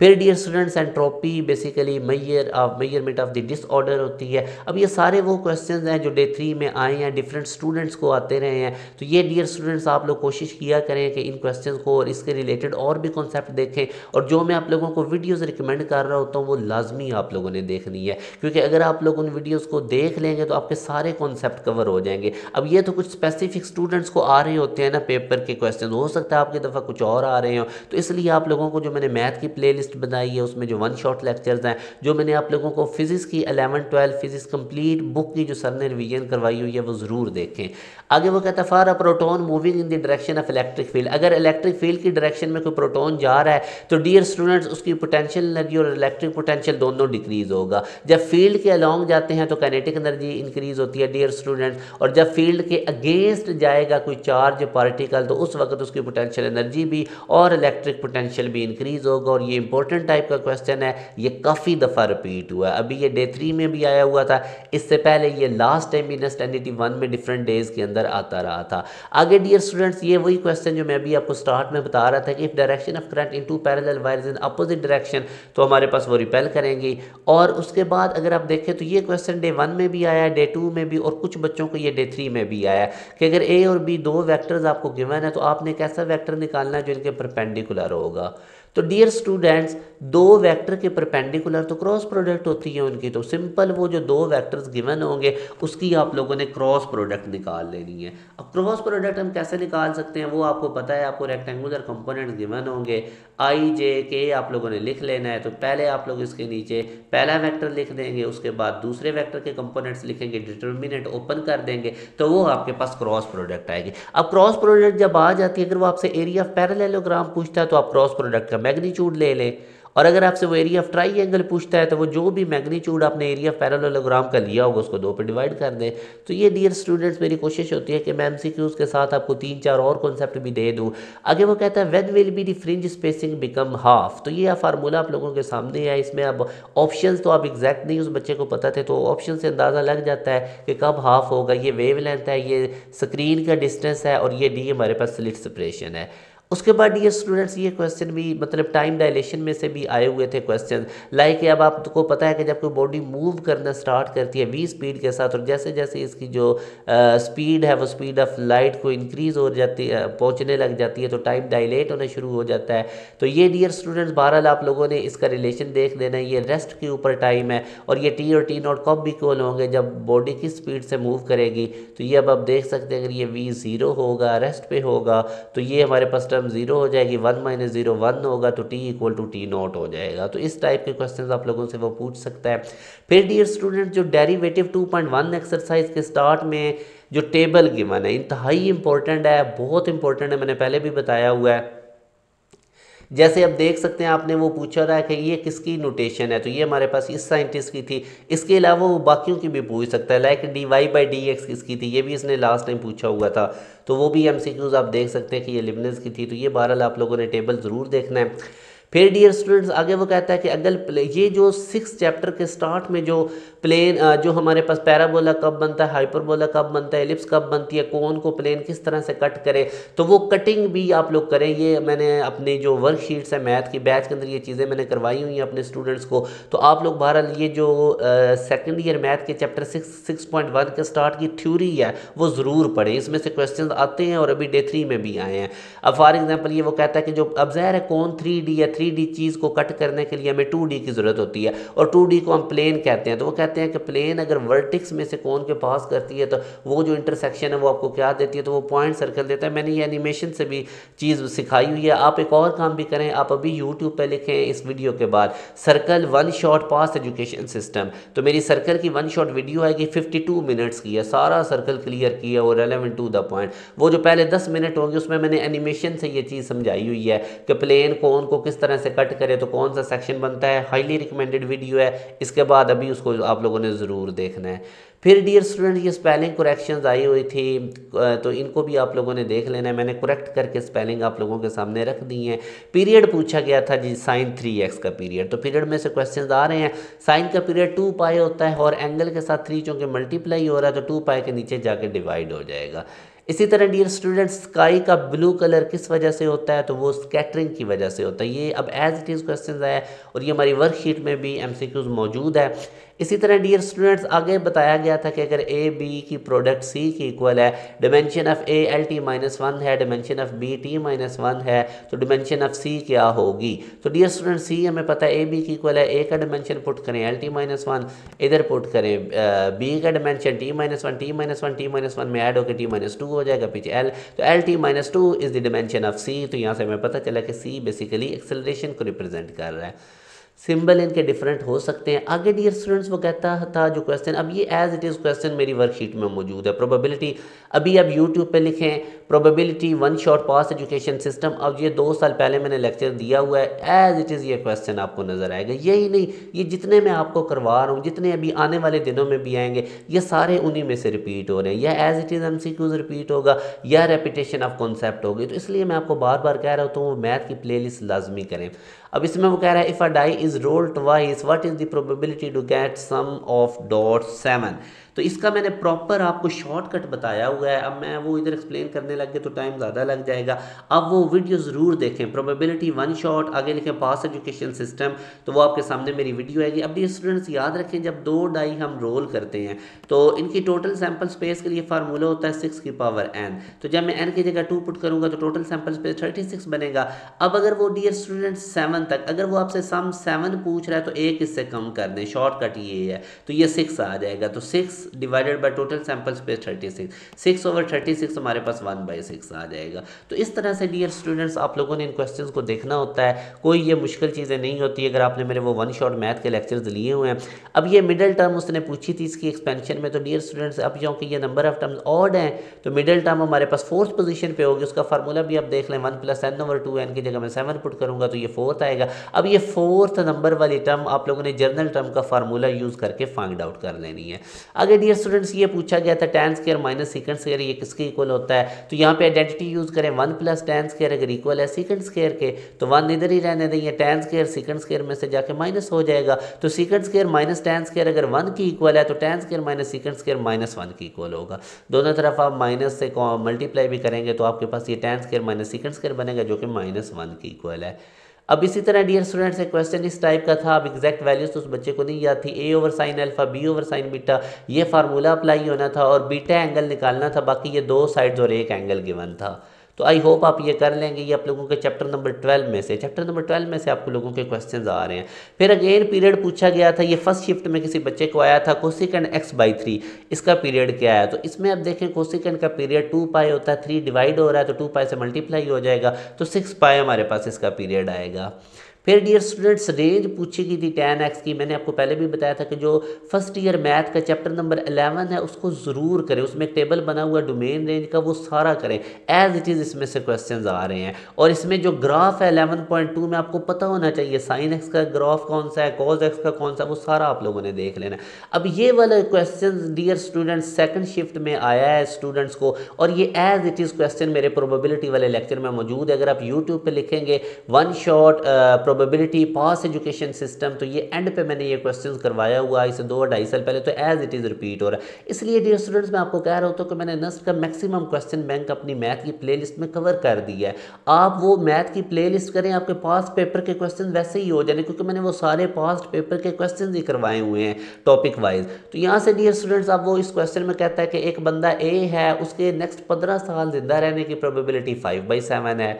फिर dear students, entropy basically measurement of the disorder होती है। अब ये सारे वो क्वेश्चंस हैं जो डे 3 में आए हैं, डिफरेंट स्टूडेंट्स को आते रहे हैं। तो ये डियर स्टूडेंट्स आप लोग कोशिश किया करें कि इन क्वेश्चंस को और इसके रिलेटेड और भी कॉन्सेप्ट देखें, और जो मैं आप लोगों को वीडियोस रिकमेंड कर रहा होता हूँ वो लाजमी आप लोगों ने देखनी है, क्योंकि अगर आप लोग उन वीडियोस को देख लेंगे तो आपके सारे कॉन्सेप्ट कवर हो जाएंगे। अब ये तो कुछ स्पेसिफिक स्टूडेंट्स को आ रहे होते हैं ना पेपर के क्वेश्चन, हो सकता है आपकी दफ़ा कुछ और आ रहे हो, तो इसलिए आप लोगों को जो मैंने मैथ की प्लेलिस्ट बनाई है उसमें जो 1 शॉट लेक्चर्स हैं, जो मैंने आप लोगों को फिजिक्स की 11-12 फिजिक्स कंप्लीट बुक की जो सर ने रिवीजन करवाई हुई है वो ज़रूर देखें। आगे वो कहता है for a proton moving in the direction of electric field, अगर इलेक्ट्रिक फील्ड की डायरेक्शन में कोई प्रोटॉन जा रहा है तो डियर स्टूडेंट्स उसकी पोटेंशियल एनर्जी और इलेक्ट्रिक पोटेंशियल दोनों डिक्रीज होगा। जब फील्ड के अलॉन्ग जाते हैं तो काइनेटिक एनर्जी इंक्रीज होती है डियर स्टूडेंट्स, और जब फील्ड के अगेंस्ट जाएगा कोई चार्ज पार्टिकल तो उस वक्त उसकी पोटेंशियल एनर्जी भी और इलेक्ट्रिक पोटेंशियल भी इंक्रीज होगा। और ये इंपॉर्टेंट टाइप का क्वेश्चन है, ये काफ़ी दफ़ा रिपीट हुआ है, अभी ये डे 3 में भी आया हुआ था, इससे पहले ये लास्ट टाइम भी नेक्स्ट एनडीटी 1 में डिफरेंट डेज के अंदर आता रहा था। आगे डियर स्टूडेंट्स, ये वही क्वेश्चन जो मैं अभी आपको स्टार्ट में बता रहा था कि if direction of current in 2 parallel wires in opposite direction, तो हमारे पास वो रिपेल करेंगी। और उसके बाद अगर आप देखें तो ये क्वेश्चन डे 1 में भी आया, डे 2 में भी, और कुछ बच्चों को ये डे 3 में भी आया कि अगर ए और बी दो वेक्टर्स आपको गिवन है तो आपने एक ऐसा वेक्टर निकालना है जो इनके परपेंडिकुलर होगा। तो डियर स्टूडेंट्स, दो वेक्टर के परपेंडिकुलर तो क्रॉस प्रोडक्ट होती है उनकी, तो सिंपल वो जो दो वेक्टर्स गिवन होंगे उसकी आप लोगों ने क्रॉस प्रोडक्ट निकाल लेनी है। अब क्रॉस प्रोडक्ट हम कैसे निकाल सकते हैं वो आपको पता है, आपको रेक्टेंगुलर कंपोनेंट्स गिवन होंगे, आई जे के आप लोगों ने लिख लेना है। तो पहले आप लोग इसके नीचे पहला वेक्टर लिख देंगे, उसके बाद दूसरे वेक्टर के कंपोनेंट्स लिखेंगे, डिटर्मिनेंट ओपन कर देंगे, तो वो आपके पास क्रॉस प्रोडक्ट आएगी। अब क्रॉस प्रोडक्ट जब आ जाती है, अगर वो आपसे एरिया ऑफ पैरेललोग्राम पूछता है तो आप क्रॉस प्रोडक्ट का मैग्नीट्यूड ले लें, और अगर आपसे वो एरिया ऑफ ट्राइंगल पूछता है तो वो जो भी मैग्नीट्यूड आपने एरिया ऑफ पैरेललोग्राम का लिया होगा उसको 2 पे डिवाइड कर दें। तो ये डियर स्टूडेंट्स मेरी कोशिश होती है कि मैं एमसीक्यूज के साथ आपको 3-4 और कॉन्सेप्ट भी दे दूं। आगे वो कहता है when will be the fringe spacing become half, तो ये फार्मूला आप लोगों के सामने है। इसमें अब ऑप्शंस तो आप एग्जैक्ट नहीं उस बच्चे को पता थे, तो ऑप्शन से अंदाज़ा लग जाता है कि कब हाफ होगा। ये वेव लेंथ है, ये स्क्रीन का डिस्टेंस है, और ये डी हमारे पास स्लिट सेपरेशन है। उसके बाद डियर स्टूडेंट्स ये क्वेश्चन भी मतलब टाइम डायलेशन में से भी आए हुए थे क्वेश्चन, लाइक अब आपको पता है कि जब कोई बॉडी मूव करना स्टार्ट करती है v स्पीड के साथ, और जैसे जैसे इसकी जो स्पीड है वो स्पीड ऑफ लाइट को इंक्रीज हो जाती है, पहुंचने लग जाती है, तो टाइम डायलेट होना शुरू हो जाता है। तो ये डियर स्टूडेंट्स बहरहाल आप लोगों ने इसका रिलेशन देख लेना है, ये रेस्ट के ऊपर टाइम है, और ये टी और टी नॉट कब इक्वल होंगे जब बॉडी किस स्पीड से मूव करेगी। तो ये अब आप देख सकते हैं अगर ये v 0 होगा, रेस्ट पे होगा, तो ये हमारे पास टर्म 0 हो जाएगी, 1 - 0 1 होगा, तो t = t0 हो जाएगा। तो इस टाइप के क्वेश्चंस आप लोगों से वो पूछ सकता है। फिर डियर स्टूडेंट जो डेरिवेटिव 2.1 एक्सरसाइज के स्टार्ट में जो टेबल गिवन है इंतहाई इंपॉर्टेंट है, बहुत इंपॉर्टेंट है, मैंने पहले भी बताया हुआ है। जैसे अब देख सकते हैं आपने वो पूछा रहा है कि ये किसकी नोटेशन है, तो ये हमारे पास इस साइंटिस्ट की थी, इसके अलावा वो बाकियों की भी पूछ सकता है, लाइक dy/dx किसकी थी, ये भी इसने लास्ट टाइम पूछा हुआ था, तो वो भी एमसीक्यूज आप देख सकते हैं कि ये लिबनिज की थी। तो ये बहरहाल आप लोगों ने टेबल ज़रूर देखना है। फिर डियर स्टूडेंट्स आगे वो कहता है कि अगर ये जो 6 चैप्टर के स्टार्ट में जो प्लेन जो हमारे पास पैराबोला कब बनता है, हाइपरबोला कब बनता है, एलिप्स कब बनती है, कौन को प्लेन किस तरह से कट करें, तो वो कटिंग भी आप लोग करें। ये मैंने अपनी जो वर्कशीट्स है मैथ की बैच के अंदर ये चीज़ें मैंने करवाई हुई हैं अपने स्टूडेंट्स को। तो आप लोग बहरहाल ये जो सेकेंड ईयर मैथ के चैप्टर 6.1 के स्टार्ट की थ्योरी है वो ज़रूर पढ़ें, इसमें से क्वेश्चन आते हैं और अभी डे 3 में भी आए हैं। अब फॉर एग्जाम्पल ये वो कहता है कि जो अब ज़ाहिर है कौन 3D या 3D चीज़ को कट करने के लिए हमें 2D की ज़रूरत होती है, और 2D को हम प्लेन कहते हैं। तो वो कहते कहते हैं कि प्लेन अगर वर्टिक्स में से कोन के पास करती है तो वो जो इंटरसेक्शन है वो आपको क्या देती है, तो वो पॉइंट सर्कल देता है। मैंने ये एनिमेशन से भी चीज़ सिखाई हुई है। आप एक और काम भी करें, आप अभी यूट्यूब पे लिखें इस वीडियो के बाद सर्कल वन शॉट पास एजुकेशन सिस्टम, तो मेरी सर्कल की वन शॉट वीडियो आएगी 52 मिनट्स की है, सारा सर्कल क्लियर किया और रेलेवेंट टू द पॉइंट। वो जो पहले 10 मिनट होंगे उसमें मैंने एनिमेशन से ये चीज़ समझाई हुई है कि प्लेन कोन को किस तरह से कट करे तो कौन सा सेक्शन बनता है। हाईली रिकमेंडेड वीडियो है, इसके बाद अभी उसको आप लोगों ने ज़रूर देखना है। फिर डियर स्टूडेंट ये स्पेलिंग करेक्शंस आई हुई थी, तो इनको भी आप लोगों ने देख लेना है। मैंने करेक्ट करके स्पेलिंग आप लोगों के सामने रख दी है। पीरियड पूछा गया था जी साइन 3x का पीरियड, तो पीरियड में से क्वेश्चंस आ रहे हैं। साइन का पीरियड 2 पाई होता है और एंगल के साथ 3 चूँकि मल्टीप्लाई हो रहा है तो 2 पाई के नीचे जाके डिवाइड हो जाएगा। इसी तरह डियर स्टूडेंट्स स्काई का ब्लू कलर किस वजह से होता है, तो वो स्कैटरिंग की वजह से होता है। ये अब एज इट इज़ क्वेश्चन आया और ये हमारी वर्कशीट में भी MCQs मौजूद है। इसी तरह डियर स्टूडेंट्स आगे बताया गया था कि अगर ए बी की प्रोडक्ट सी की इक्वल है, डिमेंशन ऑफ ए LT-1 है, डिमेंशन ऑफ बी T-1 है, तो डिमेंशन ऑफ सी क्या होगी। तो डियर स्टूडेंट सी हमें पता है ए बी की इक्वल है, ए का डिमेंशन पुट करें LT-1, इधर पुट करें बी का डिमेंशन T-1 में ऐड होकर T-2 हो जाएगा पीछे L, तो LT-2 is the dimension of C. तो यहाँ से हमें पता चला कि सी बेसिकली एक्सेलरेशन को रिप्रेजेंट कर रहा है। सिंबल इनके डिफरेंट हो सकते हैं। आगे डियर स्टूडेंट्स वो कहता था जो क्वेश्चन, अब ये एज इट इज़ क्वेश्चन मेरी वर्कशीट में मौजूद है। प्रोबेबिलिटी अभी आप यूट्यूब पे लिखें प्रोबेबिलिटी वन शॉट पास एजुकेशन सिस्टम, अब ये 2 साल पहले मैंने लेक्चर दिया हुआ है, एज इट इज़ ये क्वेश्चन आपको नज़र आएगा। यही नहीं, ये जितने मैं आपको करवा रहा हूँ, जितने अभी आने वाले दिनों में भी आएंगे, ये सारे उन्हीं में से रिपीट हो रहे हैं। या as it is MCQs repeat होगा या रेपिटेशन ऑफ कॉन्सेप्ट होगी। तो इसलिए मैं आपको बार बार कह रहा हूँ तो वो मैथ की प्ले लिस्ट लाजमी करें। अब इसमें वो कह रहा है if a die is rolled twice what is the probability to get sum of dot 7। तो इसका मैंने प्रॉपर आपको शॉर्टकट बताया हुआ है। अब मैं वो इधर एक्सप्लेन करने लग गया तो टाइम ज़्यादा लग जाएगा। अब वो वीडियो ज़रूर देखें, प्रोबेबिलिटी वन शॉट आगे लिखें पास एजुकेशन सिस्टम, तो वो आपके सामने मेरी वीडियो आएगी। अब ये स्टूडेंट्स याद रखें जब 2 डाई हम रोल करते हैं तो इनकी टोटल सैम्पल स्पेस के लिए फार्मूला होता है 6 की पावर n। तो जब मैं n की जगह 2 पुट करूँगा तो टोटल सैम्पल स्पेस 36 बनेगा। अब अगर वो डियर स्टूडेंट्स 7 तक, अगर वो आपसे सम 7 पूछ रहा है तो एक इससे कम कर दें, शॉर्टकट ये है, तो ये 6 आ जाएगा। तो 6 divided by total sample space 36, 6/36 हमारे पास 1/6 आ जाएगा। तो इस तरह से डियर स्टूडेंट्स आप लोगों ने इन क्वेश्चंस को देखना होता है, कोई ये मुश्किल चीज़ें नहीं होती अगर आपने मेरे वो वन शॉट मैथ के लेक्चर्स लिए हुए हैं। अब ये मिडिल टर्म उसने पूछी थी इसकी एक्सपेंशन में, तो डियर स्टूडेंट्स अब क्योंकि ये नंबर ऑफ टर्म्स ऑड हैं तो मिडिल टर्म हमारे पास 4th पोजीशन पे होगी। उसका फार्मूला भी आप देख लें 1 + n/2n की जगह मैं 7 पुट करूँगा तो ये 4th आएगा। अब ये 4th नंबर वाली टर्म आप लोगों ने जर्नल टर्म का फार्मूला यूज़ करके फाइंड आउट कर लेनी है। आगे डियर स्टूडेंट्स ये पूछा गया था tan square minus second square ये किसके इक्वल होता है, तो यहाँ पे आइडेंटिटी यूज़ करें 1 + tan स्क्वायर अगर इक्वल है सेकंड स्क्वायर के तो 1 इधर ही रहने देंगे, tan स्क्वायर सेकंड स्क्वायर में से जाके माइनस हो जाएगा। तो second square minus tan square अगर 1 की इक्वल है तो tan square minus second square -1 की इक्वल होगा। दोनों तरफ आप माइनस से मल्टीप्लाई भी करेंगे तो आपके पास ये tan square minus second square बनेगा जो कि -1 की इक्वल है। अब इसी तरह डियर स्टूडेंट्स एक क्वेश्चन इस टाइप का था। अब एग्जैक्ट वैल्यूज तो उस बच्चे को नहीं याद थी। A/sin अल्फा B/sin बीटा ये फार्मूला अप्लाई होना था और बीटा एंगल निकालना था, बाकी ये 2 साइड्स और एक एंगल गिवन था। तो आई होप आप ये कर लेंगे। ये आप लोगों के चैप्टर नंबर 12 में से आप लोगों के क्वेश्चंस आ रहे हैं। फिर अगेन पीरियड पूछा गया था, ये फर्स्ट शिफ्ट में किसी बच्चे को आया था कोसेकेंड x/3 इसका पीरियड क्या है। तो इसमें अब देखें कोसेकेंड का पीरियड 2 पाई होता है, 3 डिवाइड हो रहा है तो 2 पाई से मल्टीप्लाई हो जाएगा तो 6 पाई हमारे पास इसका पीरियड आएगा। फिर डियर स्टूडेंट्स रेंज पूछी गई थी tan x की। मैंने आपको पहले भी बताया था कि जो फर्स्ट ईयर मैथ का चैप्टर नंबर 11 है उसको ज़रूर करें, उसमें एक टेबल बना हुआ डोमेन रेंज का, वो सारा करें एज इट इज़। इसमें से क्वेश्चंस आ रहे हैं और इसमें जो ग्राफ है 11.2 में आपको पता होना चाहिए sin x का ग्राफ कौन सा है, cos x का कौन सा, वो सारा आप लोगों ने देख लेना। अब ये वाला question dear students second shift में आया है स्टूडेंट्स को और ये एज इट इज़ क्वेश्चन मेरे प्रोबेबिलिटी वाले लेक्चर में मौजूद है। अगर आप यूट्यूब पर लिखेंगे one shot probability pass education system तो ये एंड पे मैंने ये क्वेश्चंस करवाया हुआ है, इसे 2-2.5 साल पहले, तो एज इट इज़ रिपीट हो रहा है। इसलिए डियर स्टूडेंट्स मैं आपको कह रहा हूँ तो कि मैंने नस्ट का मैक्सिमम क्वेश्चन बैंक अपनी मैथ की प्लेलिस्ट में कवर कर दिया है। आप वो मैथ की प्लेलिस्ट करें, आपके पास्ट पेपर के क्वेश्चन वैसे ही हो जाने, क्योंकि मैंने वो सारे पास्ट पेपर के क्वेश्चन ही करवाए हुए हैं टॉपिक वाइज। तो यहाँ से डियर स्टूडेंट्स अब वो इस क्वेश्चन में कहता है कि एक बंदा ए है, उसके नेक्स्ट 15 साल जिंदा रहने की प्रोबेबिलिटी 5/7 है।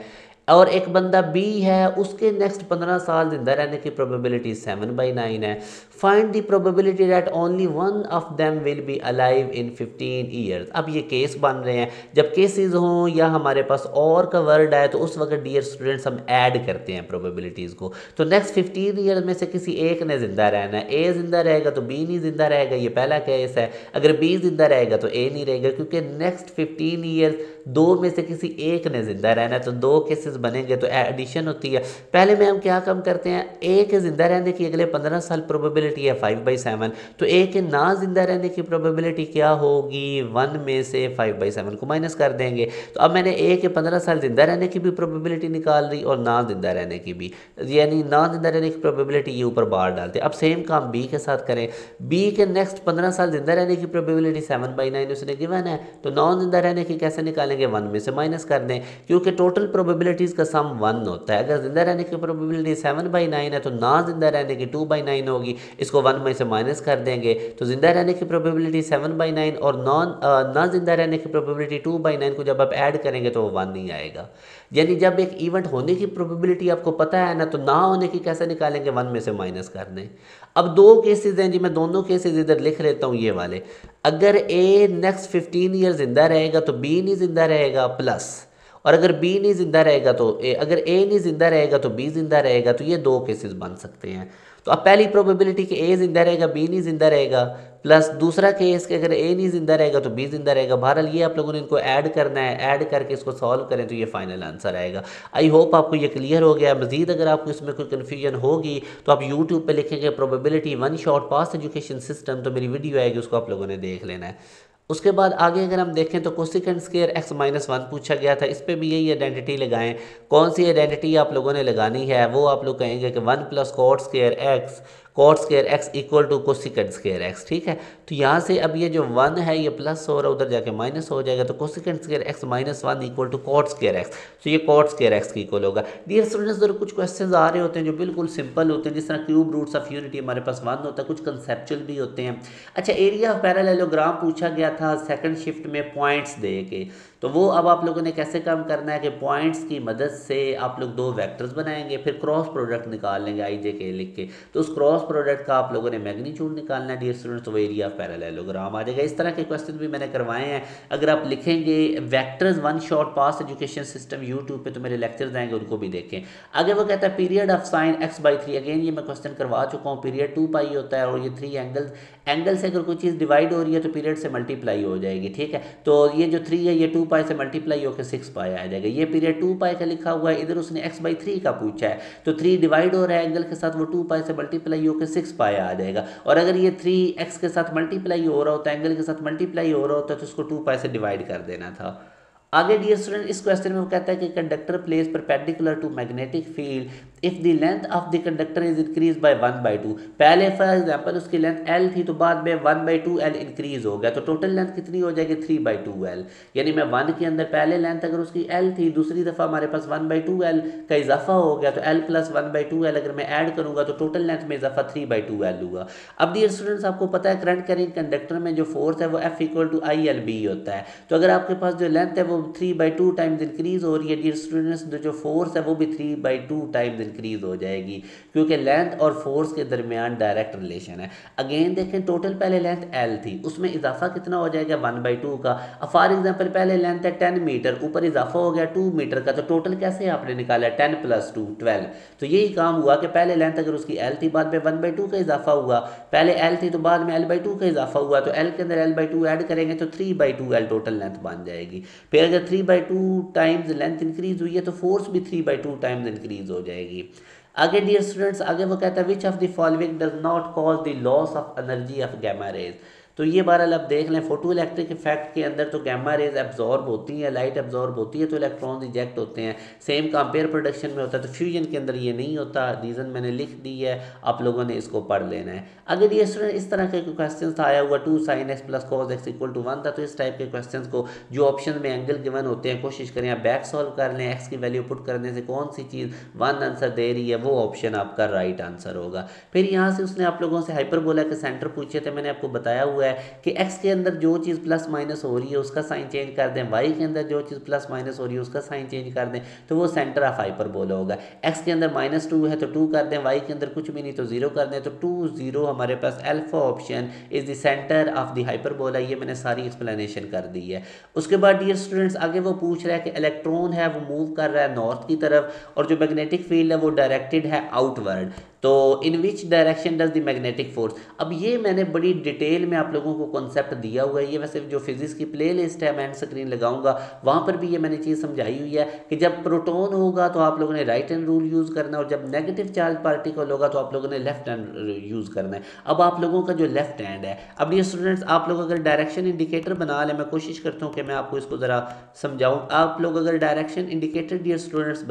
और एक बंदा बी है, उसके नेक्स्ट 15 साल जिंदा रहने की प्रोबेबिलिटी 7/9 है। Find the probability that only one of them will be alive in 15 years. अब ये केस बन रहे हैं, जब केसेस हों या हमारे पास और का वर्ड आए तो उस वक्त डियर स्टूडेंट्स हम ऐड करते हैं प्रोबेबिलिटीज़ को। तो नेक्स्ट 15 ईयर में से किसी एक ने ज़िंदा रहना है, ए ज़िंदा रहेगा तो बी नहीं ज़िंदा रहेगा, ये पहला केस है। अगर बी ज़िंदा रहेगा तो ए नहीं रहेगा, क्योंकि नेक्स्ट 15 ईयर दो में से किसी एक ने ज़िंदा रहना है, तो दो केसेस बनेंगे तो एडिशन होती है। पहले में हम क्या कम करते हैं, ए के ज़िंदा रहने की अगले 15 साल प्रोबेबिलिटी है 5/7, तो ए के ना ज़िंदा रहने की प्रोबेबिलिटी क्या होगी, 1 में से 5/7 को माइनस कर देंगे। तो अब मैंने ए के 15 साल ज़िंदा रहने की भी प्रोबेबिलिटी निकाल दी और ना ज़िंदा रहने की भी, यानी ना ज़िंदा रहने की प्रोबेबिलिटी ये ऊपर बाहर डालते हैं। अब सेम काम बी के साथ करें, बी के नेक्स्ट 15 साल ज़िंदा रहने की प्रोबेबिलिटी 7/9 उसने गिवन है, तो नॉन ज़िंदा रहने की कैसे निकालेंगे, 1 में से माइनस कर दें, क्योंकि टोटल प्रोबेबिलिटीज़ का सम 1 होता है। अगर जिंदा रहने की प्रोबेबिलिटी 7/9 है तो ना जिंदा रहने की 2/9 होगी, इसको 1 में से माइनस कर देंगे, तो जिंदा रहने की प्रोबेबिलिटी 7/9 और ना जिंदा रहने की प्रोबेबिलिटी 2/9 को जब आप ऐड करेंगे तो वो 1 नहीं आएगा। यानी जब एक इवेंट होने की प्रोबेबिलिटी आपको पता है ना, तो ना होने की कैसे निकालेंगे, 1 में से माइनस कर दें। अब दो केसेस हैं जी, मैं दोनों केसेस इधर लिख लेता हूँ ये वाले। अगर ए नेक्स्ट 15 ईयर जिंदा रहेगा तो बी नहीं जिंदा रहेगा प्लस, और अगर बी नहीं जिंदा रहेगा तो अगर ए नहीं जिंदा रहेगा तो बी जिंदा रहेगा, तो ये दो केसेस बन सकते हैं। तो अब पहली प्रोबेबिलिटी कि ए जिंदा रहेगा बी नहीं जिंदा रहेगा, प्लस दूसरा केस कि अगर ए नहीं जिंदा रहेगा तो बी जिंदा रहेगा। बहरहाल ये आप लोगों ने इनको ऐड करना है, ऐड करके इसको सॉल्व करें तो ये फाइनल आंसर आएगा। आई होप आपको ये क्लियर हो गया। मजीद अगर आपको इसमें कोई कन्फ्यूजन होगी तो आप यूट्यूब पे लिखेंगे प्रोबेबिलिटी 1 शॉट पास एजुकेशन सिस्टम, तो मेरी वीडियो आएगी, उसको आप लोगों ने देख लेना है। उसके बाद आगे अगर हम देखें तो कोसेकेंट स्क्वायर x-1 पूछा गया था, इस पे भी यही आइडेंटिटी लगाएं। कौन सी आइडेंटिटी आप लोगों ने लगानी है, वो आप लोग कहेंगे कि 1 + cot square x equal to cosecant square x। ठीक है, तो यहाँ से अब ये जो 1 है ये प्लस हो रहा है, उधर जाके माइनस हो जाएगा, तो cosecant square x-1 equal to cot square x, तो ये कॉट स्क्वायर x की इक्वल होगा। डियर स्टूडेंट्स, जरूर कुछ क्वेश्चन आ रहे होते हैं जो बिल्कुल सिंपल होते हैं, जिस तरह क्यूब रूट्स ऑफ यूनिटी हमारे पास 1 होता है, कुछ कंसेप्चुअल भी होते हैं। अच्छा, एरिया ऑफ पैरेललोग्राम पूछा गया था सेकंड शिफ्ट में पॉइंट्स दे के, तो वो अब आप लोगों ने कैसे काम करना है कि पॉइंट्स की मदद से आप लोग दो वेक्टर्स बनाएंगे, फिर क्रॉस प्रोडक्ट निकाल लेंगे आई जे के लिख के, तो उस क्रॉस प्रोडक्ट का आप लोगों ने मैग्नीट्यूड निकालना है डियर स्टूडेंट्स, तो वो एरिया ऑफ पैरेललोग्राम आ जाएगा। इस तरह के क्वेश्चन भी मैंने करवाए हैं। अगर आप लिखेंगे वेक्टर्स 1 शॉट पास एजुकेशन सिस्टम यूट्यूब पे, तो मेरे लेक्चर्स आएंगे, उनको भी देखें। आगे वो कहता है period of sine x/3, again ये मैं क्वेश्चन करवा चुका हूँ। पीरियड 2π होता है और ये 3 एंगल से अगर कोई चीज़ डिवाइड हो रही है तो पीरियड से मल्टीप्लाई हो जाएगी। ठीक है, तो ये जो 3 है ये 2π से मल्टीप्लाई होकर 6π आ जाएगा। ये पीरियड 2π का लिखा हुआ है, इधर उसने x/3 का पूछा है, तो 3 डिवाइड हो रहा है एंगल के साथ, वो 2π से मल्टीप्लाई होकर 6π आ जाएगा। और अगर ये 3x के साथ मल्टीप्लाई हो रहा होता है, एंगल के साथ मल्टीप्लाई हो रहा होता है, तो उसको 2π से डिवाइड कर देना था। आगे डियर स्टूडेंट इस क्वेश्चन में वो कहता है कि conductor place perpendicular to magnetic field if the length of the conductor is increase by 1/2। पहले फॉर एग्जांपल उसकी लेंथ l थी, तो बाद में 1/2l इंक्रीज हो गया, तो टोटल लेंथ कितनी हो जाएगी 3/2l। यानी मैं 1 के अंदर पहले लेंथ अगर उसकी l थी, दूसरी दफ़ा हमारे पास 1/2l का इजाफा हो गया, तो l + 1/2l अगर मैं ऐड करूंगा तो टोटल लेंथ में इजाफा 3/2l हुआ। अब डियर स्टूडेंट्स आपको पता है करंट कैरिंग कंडक्टर में जो फोर्स है वो F = ILB होता है, तो अगर आपके पास जो लेंथ है वो 3/2 टाइम्स इंक्रीज हो रही है डियर स्टूडेंट्स, जो फोर्स है वो भी 3/2 टाइम्स इंक्रीज हो जाएगी, क्योंकि लेंथ और फोर्स के दरमियान डायरेक्ट रिलेशन है। अगेन देखें, टोटल पहले लेंथ l थी, उसमें इजाफा कितना हो जाएगा 1/2 का। फॉर एग्जांपल पहले लेंथ है 10 मीटर, ऊपर इजाफा हो गया 2 मीटर का, तो टोटल कैसे आपने निकाला 10 + 2 12। तो यही काम हुआ कि पहले लेंथ अगर उसकी l थी, बाद में 1/2 का इजाफा हुआ, पहले l थी तो बाद में l/2 का इजाफा हुआ, तो l के अंदर l/2 ऐड करेंगे तो 3/2l टोटल लेंथ बन जाएगी। फिर अगर 3/2 टाइम्स लेंथ इंक्रीज हुई है तो फोर्स भी 3/2 टाइम्स इंक्रीज हो जाएगी। आगे डियर स्टूडेंट्स, आगे वो कहता है which of the following does not cause the loss of energy of gamma rays. तो ये बहरहाल आप देख लें, फोटो इलेक्ट्रिक इफेक्ट के अंदर तो गामा रेज एब्जॉर्ब होती है, लाइट एब्जॉर्ब होती है, तो इलेक्ट्रॉन रिजेक्ट होते हैं। सेम काम पेयर प्रोडक्शन में होता है, तो फ्यूजन के अंदर ये नहीं होता। रीज़न मैंने लिख दी है, आप लोगों ने इसको पढ़ लेना है। अगर ये स्टूडेंट इस तरह के क्वेश्चन आया हुआ 2 sin x + cos x = 1 था, तो इस टाइप के क्वेश्चन को जो ऑप्शन में एंगल गिवन होते हैं कोशिश करें आप बैक सॉल्व कर लें। एक्स की वैल्यू पुट करने से कौन सी चीज़ 1 आंसर दे रही है, वो ऑप्शन आपका राइट आंसर होगा। फिर यहाँ से उसने आप लोगों से हाइपरबोला के सेंटर पूछे थे, मैंने आपको बताया हुआ हुआ है कि एक्स के अंदर जो चीज़ प्लस माइनस हो रही है उसका साइन चेंज कर दें, वाई के अंदर जो चीज़ प्लस माइनस हो रही है उसका साइन चेंज कर दें, तो वो सेंटर ऑफ हाइपरबोला होगा। एक्स के अंदर -2 है तो 2 कर दें, वाई के अंदर कुछ भी नहीं तो 0 कर दें, तो 2 0 हमारे पास alpha option is the centre of the hyperbola. ये मैंने सारी एक्सप्लेनेशन कर दी है। उसके बाद डियर स्टूडेंट्स आगे वो पूछ रहा है कि इलेक्ट्रॉन है वो मूव कर रहा है नॉर्थ की तरफ और जो मैग्नेटिक फील्ड है वो डायरेक्टेड है आउटवर्ड, तो in which direction does the magnetic force. अब ये मैंने बड़ी डिटेल में आप लोगों को कॉन्सेप्ट दिया हुआ है, ये वैसे जो फिजिक्स की प्लेलिस्ट है मैं स्क्रीन लगाऊंगा वहाँ पर भी ये मैंने चीज़ समझाई हुई है कि जब प्रोटॉन होगा तो आप लोगों ने राइट हैंड रूल यूज़ करना है और जब नेगेटिव चार्ज पार्टिकल होगा तो आप लोगों ने लेफ्ट हैंड यूज़ करना है। अब आप लोगों का जो लेफ्ट हैंड है, अब ये स्टूडेंट्स आप लोग अगर डायरेक्शन इंडिकेटर बना लें, मैं कोशिश करता हूँ कि मैं आपको इसको ज़रा समझाऊँ। आप लोग अगर डायरेक्शन इंडिकेटर डियर स्टूडेंट्स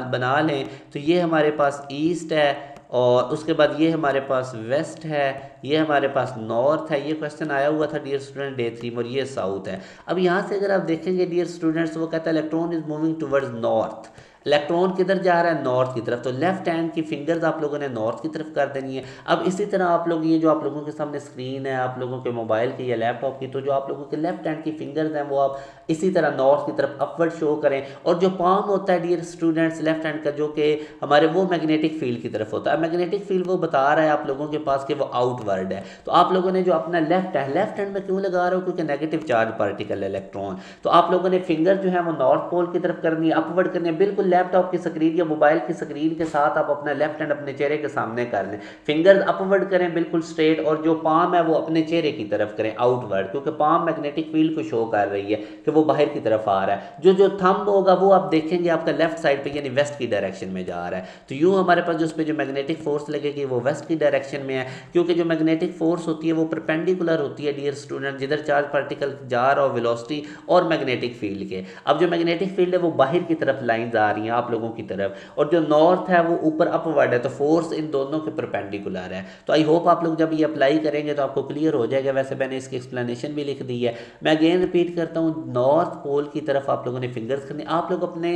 बना लें तो ये हमारे पास ईस्ट है और उसके बाद ये हमारे पास वेस्ट है, ये हमारे पास नॉर्थ है। ये क्वेश्चन आया हुआ था डियर स्टूडेंट डे 3 में और ये साउथ है। अब यहाँ से अगर आप देखेंगे डियर स्टूडेंट्स वो कहता है electron is moving towards north, electron किधर जा रहा है नॉर्थ की तरफ, तो लेफ्ट हैंड की फिंगर्स आप लोगों ने नॉर्थ की तरफ कर देनी है। अब इसी तरह आप लोग ये जो आप लोगों के सामने स्क्रीन है आप लोगों के मोबाइल की या लैपटॉप की, तो जो आप लोगों के लेफ्ट हैंड की फिंगर्स हैं वो आप इसी तरह नॉर्थ की तरफ अपवर्ड शो करें और जो पाम होता है डियर स्टूडेंट्स लेफ्ट हैंड का जो कि हमारे वो मैग्नेटिक फील्ड की तरफ होता है। मैग्नेटिक फील्ड वो बता रहा है आप लोगों के पास कि वो आउटवर्ड है, तो आप लोगों ने जो अपना लेफ्ट हैंड में क्यों लगा रहे हो, क्योंकि नेगेटिव चार्ज पार्टिकल है इलेक्ट्रॉन, तो आप लोगों ने फिंगर जो है वो नॉर्थ पोल की तरफ करनी है, अपवर्ड करनी है। बिल्कुल लैपटॉप की स्क्रीन या मोबाइल की स्क्रीन के साथ आप अपना लेफ्ट हैंड अपने चेहरे के सामने कर लें, फिंगर्स अपवर्ड करें बिल्कुल स्ट्रेट और जो पाम है वो अपने चेहरे की तरफ करें आउटवर्ड, क्योंकि पाम मैग्नेटिक फील्ड को शो कर रही है कि वो बाहर की तरफ आ रहा है। जो जो थंब होगा वो आप देखेंगे आपका लेफ्ट साइड पे यानी वेस्ट की डायरेक्शन में जा रहा है, तो यूं हमारे पास जो उस पर जो मैग्नेटिक फोर्स लगेगी वो वेस्ट की डायरेक्शन में है, क्योंकि जो मैग्नेटिक फोर्स होती है वो परपेंडिकुलर होती है डियर स्टूडेंट जिधर चार्ज पार्टिकल जा रहा हो वेलोसिटी और मैग्नेटिक फील्ड के। अब जो मैग्नेटिक फील्ड है वो बाहर की तरफ लाइंस आ रही हैं आप लोगों की तरफ और जो नॉर्थ है वो ऊपर अपवर्ड है, तो फोर्स इन दोनों के परपेंडिकुलर है। तो आई होप आप लोग जब ये अप्लाई करेंगे तो आपको क्लियर हो जाएगा। वैसे मैंने इसकी एक्सप्लेनेशन भी लिख दी है, मैं अगेन रिपीट करता हूँ, नॉर्थ पोल की तरफ आप लोगों ने फिंगर्स करने, आप लोग अपने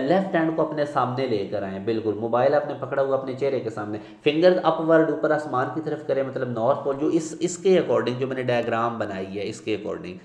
लेफ्ट हैंड को अपने सामने लेकर आए, बिल्कुल मोबाइल आपने पकड़ा हुआ अपने चेहरे के सामने, फिंगर्स अपवर्ड ऊपर आसमान की तरफ करें, मतलब नॉर्थ पोल जो इसके अकॉर्डिंग जो मैंने डायग्राम बनाई है इसके अकॉर्डिंग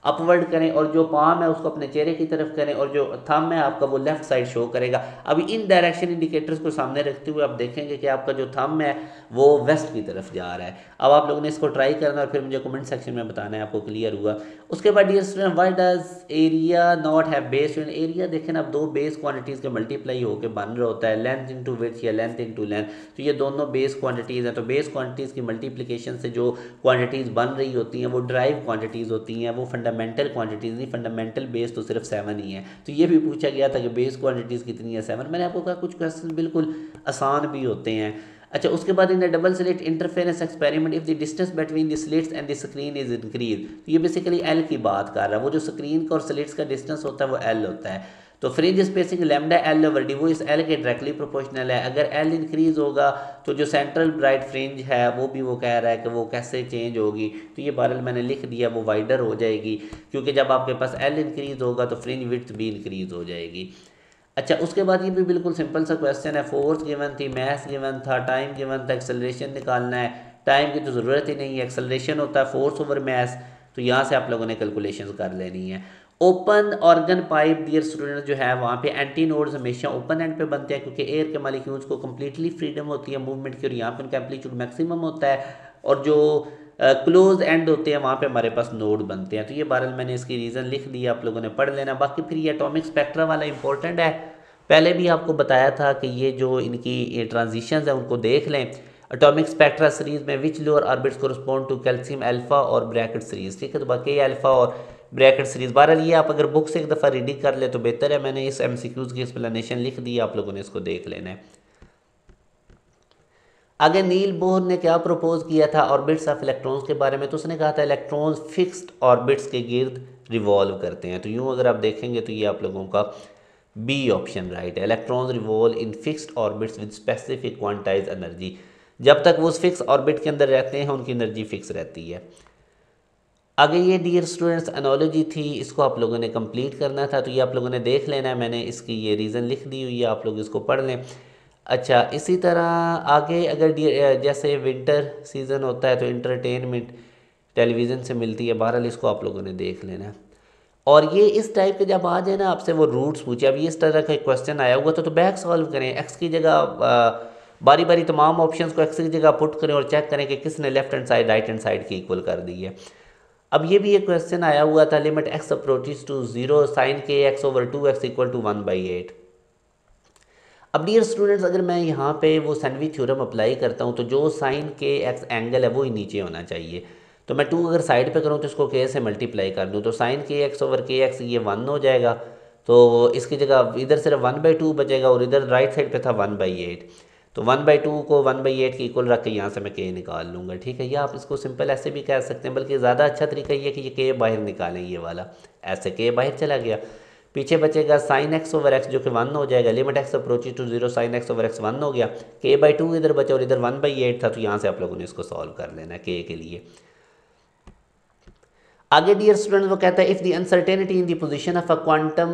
अपवर्ड करें और जो पाम है उसको अपने चेहरे की तरफ करें और जो थंब है आपका वो लेफ्ट साइड शो करेगा। अभी इन डायरेक्शन इंडिकेटर्स को सामने रखते हुए आप देखेंगे कि आपका जो थंब है वो वेस्ट की तरफ जा रहा है। अब आप लोगों ने इसको ट्राई करना और फिर मुझे कमेंट सेक्शन में बताना है आपको क्लियर हुआ। उसके बाद dear student why does area not have base. Area देखें ना, अब दो बेस क्वांटिटीज़ के मल्टीप्लाई होकर बन रहा होता है, लेंथ इंटू विड्थ या लेंथ इंटू लेंथ, तो ये दोनों बेस क्वांटिटीज़ हैं। तो बेस क्वांटिटीज़ की मल्टीप्लिकेशन से जो क्वांटिटीज़ बन रही होती हैं वो ड्राइव क्वांटिटीज़ होती हैं, वो फंडामेंटल क्वांटिटीज़ नहीं। फंडामेंटल बेस तो सिर्फ 7 ही है। तो ये भी पूछा गया था कि बेस क्वांटिटीज़ कितनी है, 7। मैंने आपको कहा कुछ क्वेश्चन बिल्कुल आसान भी होते हैं। अच्छा, उसके बाद in the double slit interference experiment if the distance between the slits and the screen is increase, तो ये बेसिकली एल की बात कर रहा है। वो जो स्क्रीन का और स्लिट्स का डिस्टेंस होता है वो एल होता है। तो fringe spacing lambda L over D वो इस एल के डायरेक्टली प्रोपोर्शनल है। अगर एल इंक्रीज होगा तो जो सेंट्रल ब्राइट फ्रिंज है वो भी वो कह रहा है कि वो कैसे चेंज होगी, तो ये बारल मैंने लिख दिया, वो वाइडर हो जाएगी क्योंकि जब आपके पास एल इंक्रीज होगा तो फ्रिंज विड्थ भी इंक्रीज हो जाएगी। अच्छा, उसके बाद ये भी बिल्कुल सिंपल सा क्वेश्चन है, फोर्स गिवन थी, मैथ गिवन था, टाइम गिवन था, एक्सेलरेशन निकालना है। टाइम की तो ज़रूरत ही नहीं है, एक्सेलरेशन होता है फोर्स ओवर मैथ, तो यहाँ से आप लोगों ने कैलकुलेशन कर लेनी है। Open organ pipe dear student जो है वहाँ पे एंटी नोड्स हमेशा ओपन एंड पे बनते हैं क्योंकि एयर के मालिक्यूल्स को कम्प्लीटली फ्रीडम होती है मूवमेंट की और यहाँ पे उनका एम्पलीट्यूड मैक्सिमम होता है और जो क्लोज एंड होते हैं वहाँ पे हमारे पास नोड बनते हैं। तो ये बारल मैंने इसकी रीज़न लिख दिया, आप लोगों ने पढ़ लेना। बाकी फिर ये एटॉमिक स्पेक्ट्रा वाला इंपॉर्टेंट है, पहले भी आपको बताया था कि ये जो इनकी ट्रांजिशंस हैं उनको देख लें। एटॉमिक स्पेक्ट्रा सीरीज में which lower orbits correspond to calcium alpha और ब्रैकेट सीरीज, ठीक है। तो बाकी अल्फा और ब्रैकेट सीरीज, बहरहाल ये आप अगर बुक से एक दफ़ा रीडिंग कर ले तो बेहतर है। मैंने इस एमसीक्यूज़ की एक्सप्लेनेशन लिख दी, आप लोगों ने इसको देख लेना है। आगे नील बोर ने क्या प्रपोज किया था ऑर्बिट्स ऑफ इलेक्ट्रॉन्स के बारे में, तो उसने कहा था इलेक्ट्रॉन्स फिक्स्ड ऑर्बिट्स के गिर्द रिवॉल्व करते हैं। तो यूँ अगर आप देखेंगे तो ये आप लोगों का बी ऑप्शन राइट है, electrons revolve in fixed orbits with specific quantize energy. जब तक वो उस फिक्स ऑर्बिट के अंदर रहते हैं उनकी एनर्जी फिक्स रहती है। आगे ये डियर स्टूडेंट्स एनोलॉजी थी, इसको आप लोगों ने कंप्लीट करना था, तो ये आप लोगों ने देख लेना है, मैंने इसकी ये रीज़न लिख दी हुई है, आप लोग इसको पढ़ लें। अच्छा, इसी तरह आगे अगर जैसे विंटर सीज़न होता है तो इंटरटेनमेंट टेलीविज़न से मिलती है। बहरहाल इसको आप लोगों ने देख लेना है। और ये इस टाइप के जब आ जाए ना आपसे वो रूट्स पूछे, अब ये इस तरह का क्वेश्चन आया हुआ तो बैक सॉल्व करें। एक्स की जगह बारी बारी तमाम ऑप्शंस को एक्स की जगह पुट करें और चेक करें कि किसने left hand side right hand side की इक्वल कर दी है। अब ये भी एक क्वेश्चन आया हुआ था, limit x approaches to 0 sine के X over 2x equal to 1/8। अब डियर स्टूडेंट्स, अगर मैं यहाँ पे वो सैनवी थ्योरम अप्लाई करता हूँ तो जो साइन के एक्स एंगल है वो ही नीचे होना चाहिए। तो मैं 2 अगर साइड पे करूँ तो इसको के से मल्टीप्लाई कर दूँ तो साइन के एक्स ओवर के एक्स ये 1 हो जाएगा। तो इसकी जगह इधर सिर्फ 1/2 बचेगा और इधर राइट साइड पे था 1/8। तो 1/2 को 1/8 के इक्वल रख के यहाँ से मैं के निकाल लूँगा, ठीक है। या आप इसको सिंपल ऐसे भी कह सकते हैं, बल्कि ज़्यादा अच्छा तरीका ये कि ये के बाहर निकालें, ये वाला ऐसे के बाहर चला गया। पीछे बचेगा साइन एक्स ओवर एक्स जो कि 1 हो जाएगा, limit x approaches to 0 sine x over x 1 हो गया। के/2 इधर बचा और इधर 1/8 था, तो यहाँ से आप लोगों ने इसको सॉल्व कर लेना है के लिए। आगे डियर स्टूडेंट्स वो कहता है if the uncertainty in the position of a quantum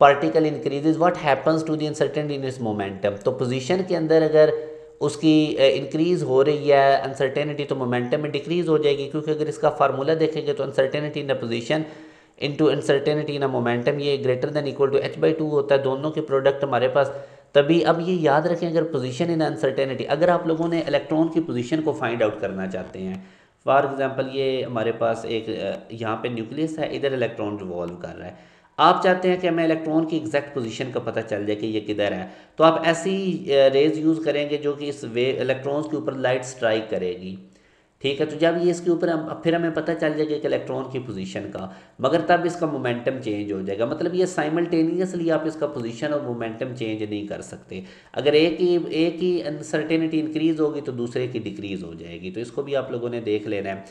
particle increases what happens to the uncertainty in its momentum. तो पोजीशन के अंदर अगर उसकी इंक्रीज़ हो रही है अनसर्टेनिटी तो मोमेंटम में डिक्रीज़ हो जाएगी, क्योंकि अगर इसका फार्मूला देखेंगे तो uncertainty in a position into uncertainty in a momentum ये greater than equal to h/2 होता है। दोनों के प्रोडक्ट हमारे पास तभी। अब ये याद रखें, अगर पोजीशन इन अनसर्टेनिटी, अगर आप लोगों ने इलेक्ट्रॉन की पोजीशन को फाइंड आउट करना चाहते हैं, फॉर एग्जांपल ये हमारे पास एक यहाँ पे न्यूक्लियस है, इधर इलेक्ट्रॉन रिवॉल्व कर रहा है, आप चाहते हैं कि हमें इलेक्ट्रॉन की एग्जैक्ट पोजीशन का पता चल जाए कि ये किधर है, तो आप ऐसी रेज यूज़ करेंगे जो कि इस वे इलेक्ट्रॉन्स के ऊपर लाइट स्ट्राइक करेगी, ठीक है। तो जब ये इसके ऊपर फिर हमें पता चल जाएगा कि इलेक्ट्रॉन की पोजीशन का, मगर तब इसका मोमेंटम चेंज हो जाएगा। मतलब ये साइमल्टेनियसली आप इसका पोजीशन और मोमेंटम चेंज नहीं कर सकते। अगर एक ही अनसर्टेनिटी इंक्रीज़ होगी तो दूसरे की डिक्रीज़ हो जाएगी। तो इसको भी आप लोगों ने देख लेना है।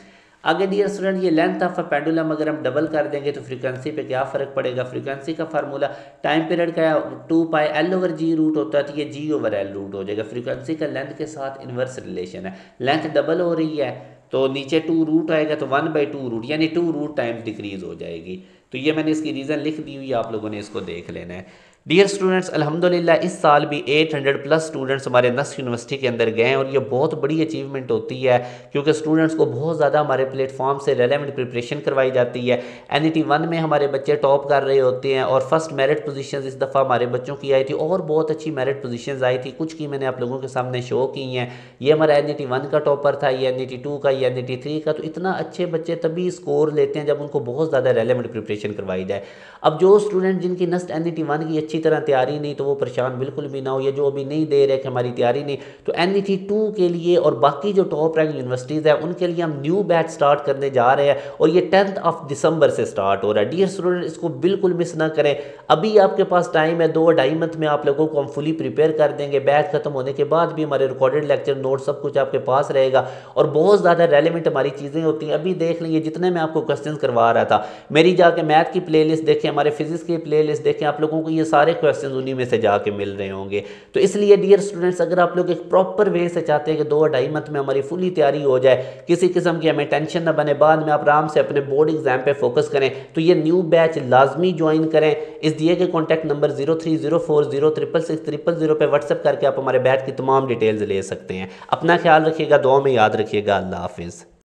आगे डियर स्टूडेंट, ये लेंथ ऑफ अ पेंडुलम अगर हम डबल कर देंगे तो फ्रीक्वेंसी पे क्या फ़र्क पड़ेगा। फ्रीक्वेंसी का फार्मूला टाइम पीरियड का 2πL/g रूट होता है, तो ये g/L रूट हो जाएगा। फ्रीक्वेंसी का लेंथ के साथ इन्वर्स रिलेशन है, लेंथ डबल हो रही है तो नीचे 2 रूट आएगा तो 1/2 रूट यानी 2 रूट टाइम्स डिक्रीज़ हो जाएगी। तो ये मैंने इसकी रीज़न लिख दी हुई है, आप लोगों ने इसको देख लेना है। डियर स्टूडेंट्स, अल्हम्दुलिल्लाह इस साल भी 800+ स्टूडेंट्स हमारे नस्र यूनिवर्सिटी के अंदर गए हैं और ये बहुत बड़ी अचीवमेंट होती है, क्योंकि स्टूडेंट्स को बहुत ज़्यादा हमारे प्लेटफॉर्म से रेलेवेंट प्रिपरेशन करवाई जाती है। NET 1 में हमारे बच्चे टॉप कर रहे होते हैं और फर्स्ट मेरिट पोजीशंस इस दफ़ा हमारे बच्चों की आई थी और बहुत अच्छी मेरिट पोजीशंस आई थी। कुछ की मैंने आप लोगों के सामने शो की हैं। ये हमारा NET 1 का टॉपर था, ये NET 2 का, ये NET 3 का। तो इतना अच्छे बच्चे तभी स्कोर लेते हैं जब उनको बहुत ज़्यादा रेलेवेंट प्रिपरेशन करवाई जाए। अब जो स्टूडेंट जिनकी नस्ट NET 1 की अच्छी तरह तैयारी नहीं, तो वो परेशान बिल्कुल भी ना हो। ये जो अभी नहीं दे रहे कि हमारी तैयारी नहीं, तो NET 2 के लिए और बाकी जो टॉप रैंक यूनिवर्सिटीज़ है उनके लिए हम न्यू बैच स्टार्ट करने जा रहे हैं और ये 10 दिसंबर से स्टार्ट हो रहा है। डियर स्टूडेंट, इसको बिल्कुल मिस ना करें। अभी आपके पास टाइम है, 2-2.5 मंथ में आप लोगों को हम फुली प्रिपेयर कर देंगे। बैच खत्म होने के बाद भी हमारे रिकॉर्डेड लेक्चर नोट सब कुछ आपके पास रहेगा और बहुत ज़्यादा रेलिवेंट हमारी चीज़ें होती हैं। अभी देख लेंगे जितने मैं आपको क्वेश्चन करवा रहा था, मेरी जाके मैथ की प्ले लिस्ट देखें, हमारे फिजिक्स की प्ले लिस्ट देखें, आप लोगों को ये सारे क्वेश्चन उन्हीं में से जाके मिल रहे होंगे। तो इसलिए डियर स्टूडेंट्स, अगर आप लोग एक प्रॉपर वे से चाहते हैं कि 2-2.5 मंथ में हमारी फुली तैयारी हो जाए, किसी किस्म की हमें टेंशन ना बने, बाद में आप आराम से अपने बोर्ड एग्जाम पे फोकस करें, तो ये न्यू बैच लाजमी ज्वाइन करें। इस दिए गए कॉन्टैक्ट नंबर 0304066600 पे व्हाट्सएप करके आप हमारे बैच की तमाम डिटेल्स ले सकते हैं। अपना ख्याल रखिएगा, दुआ में याद रखिएगा। अल्लाह हाफिज़।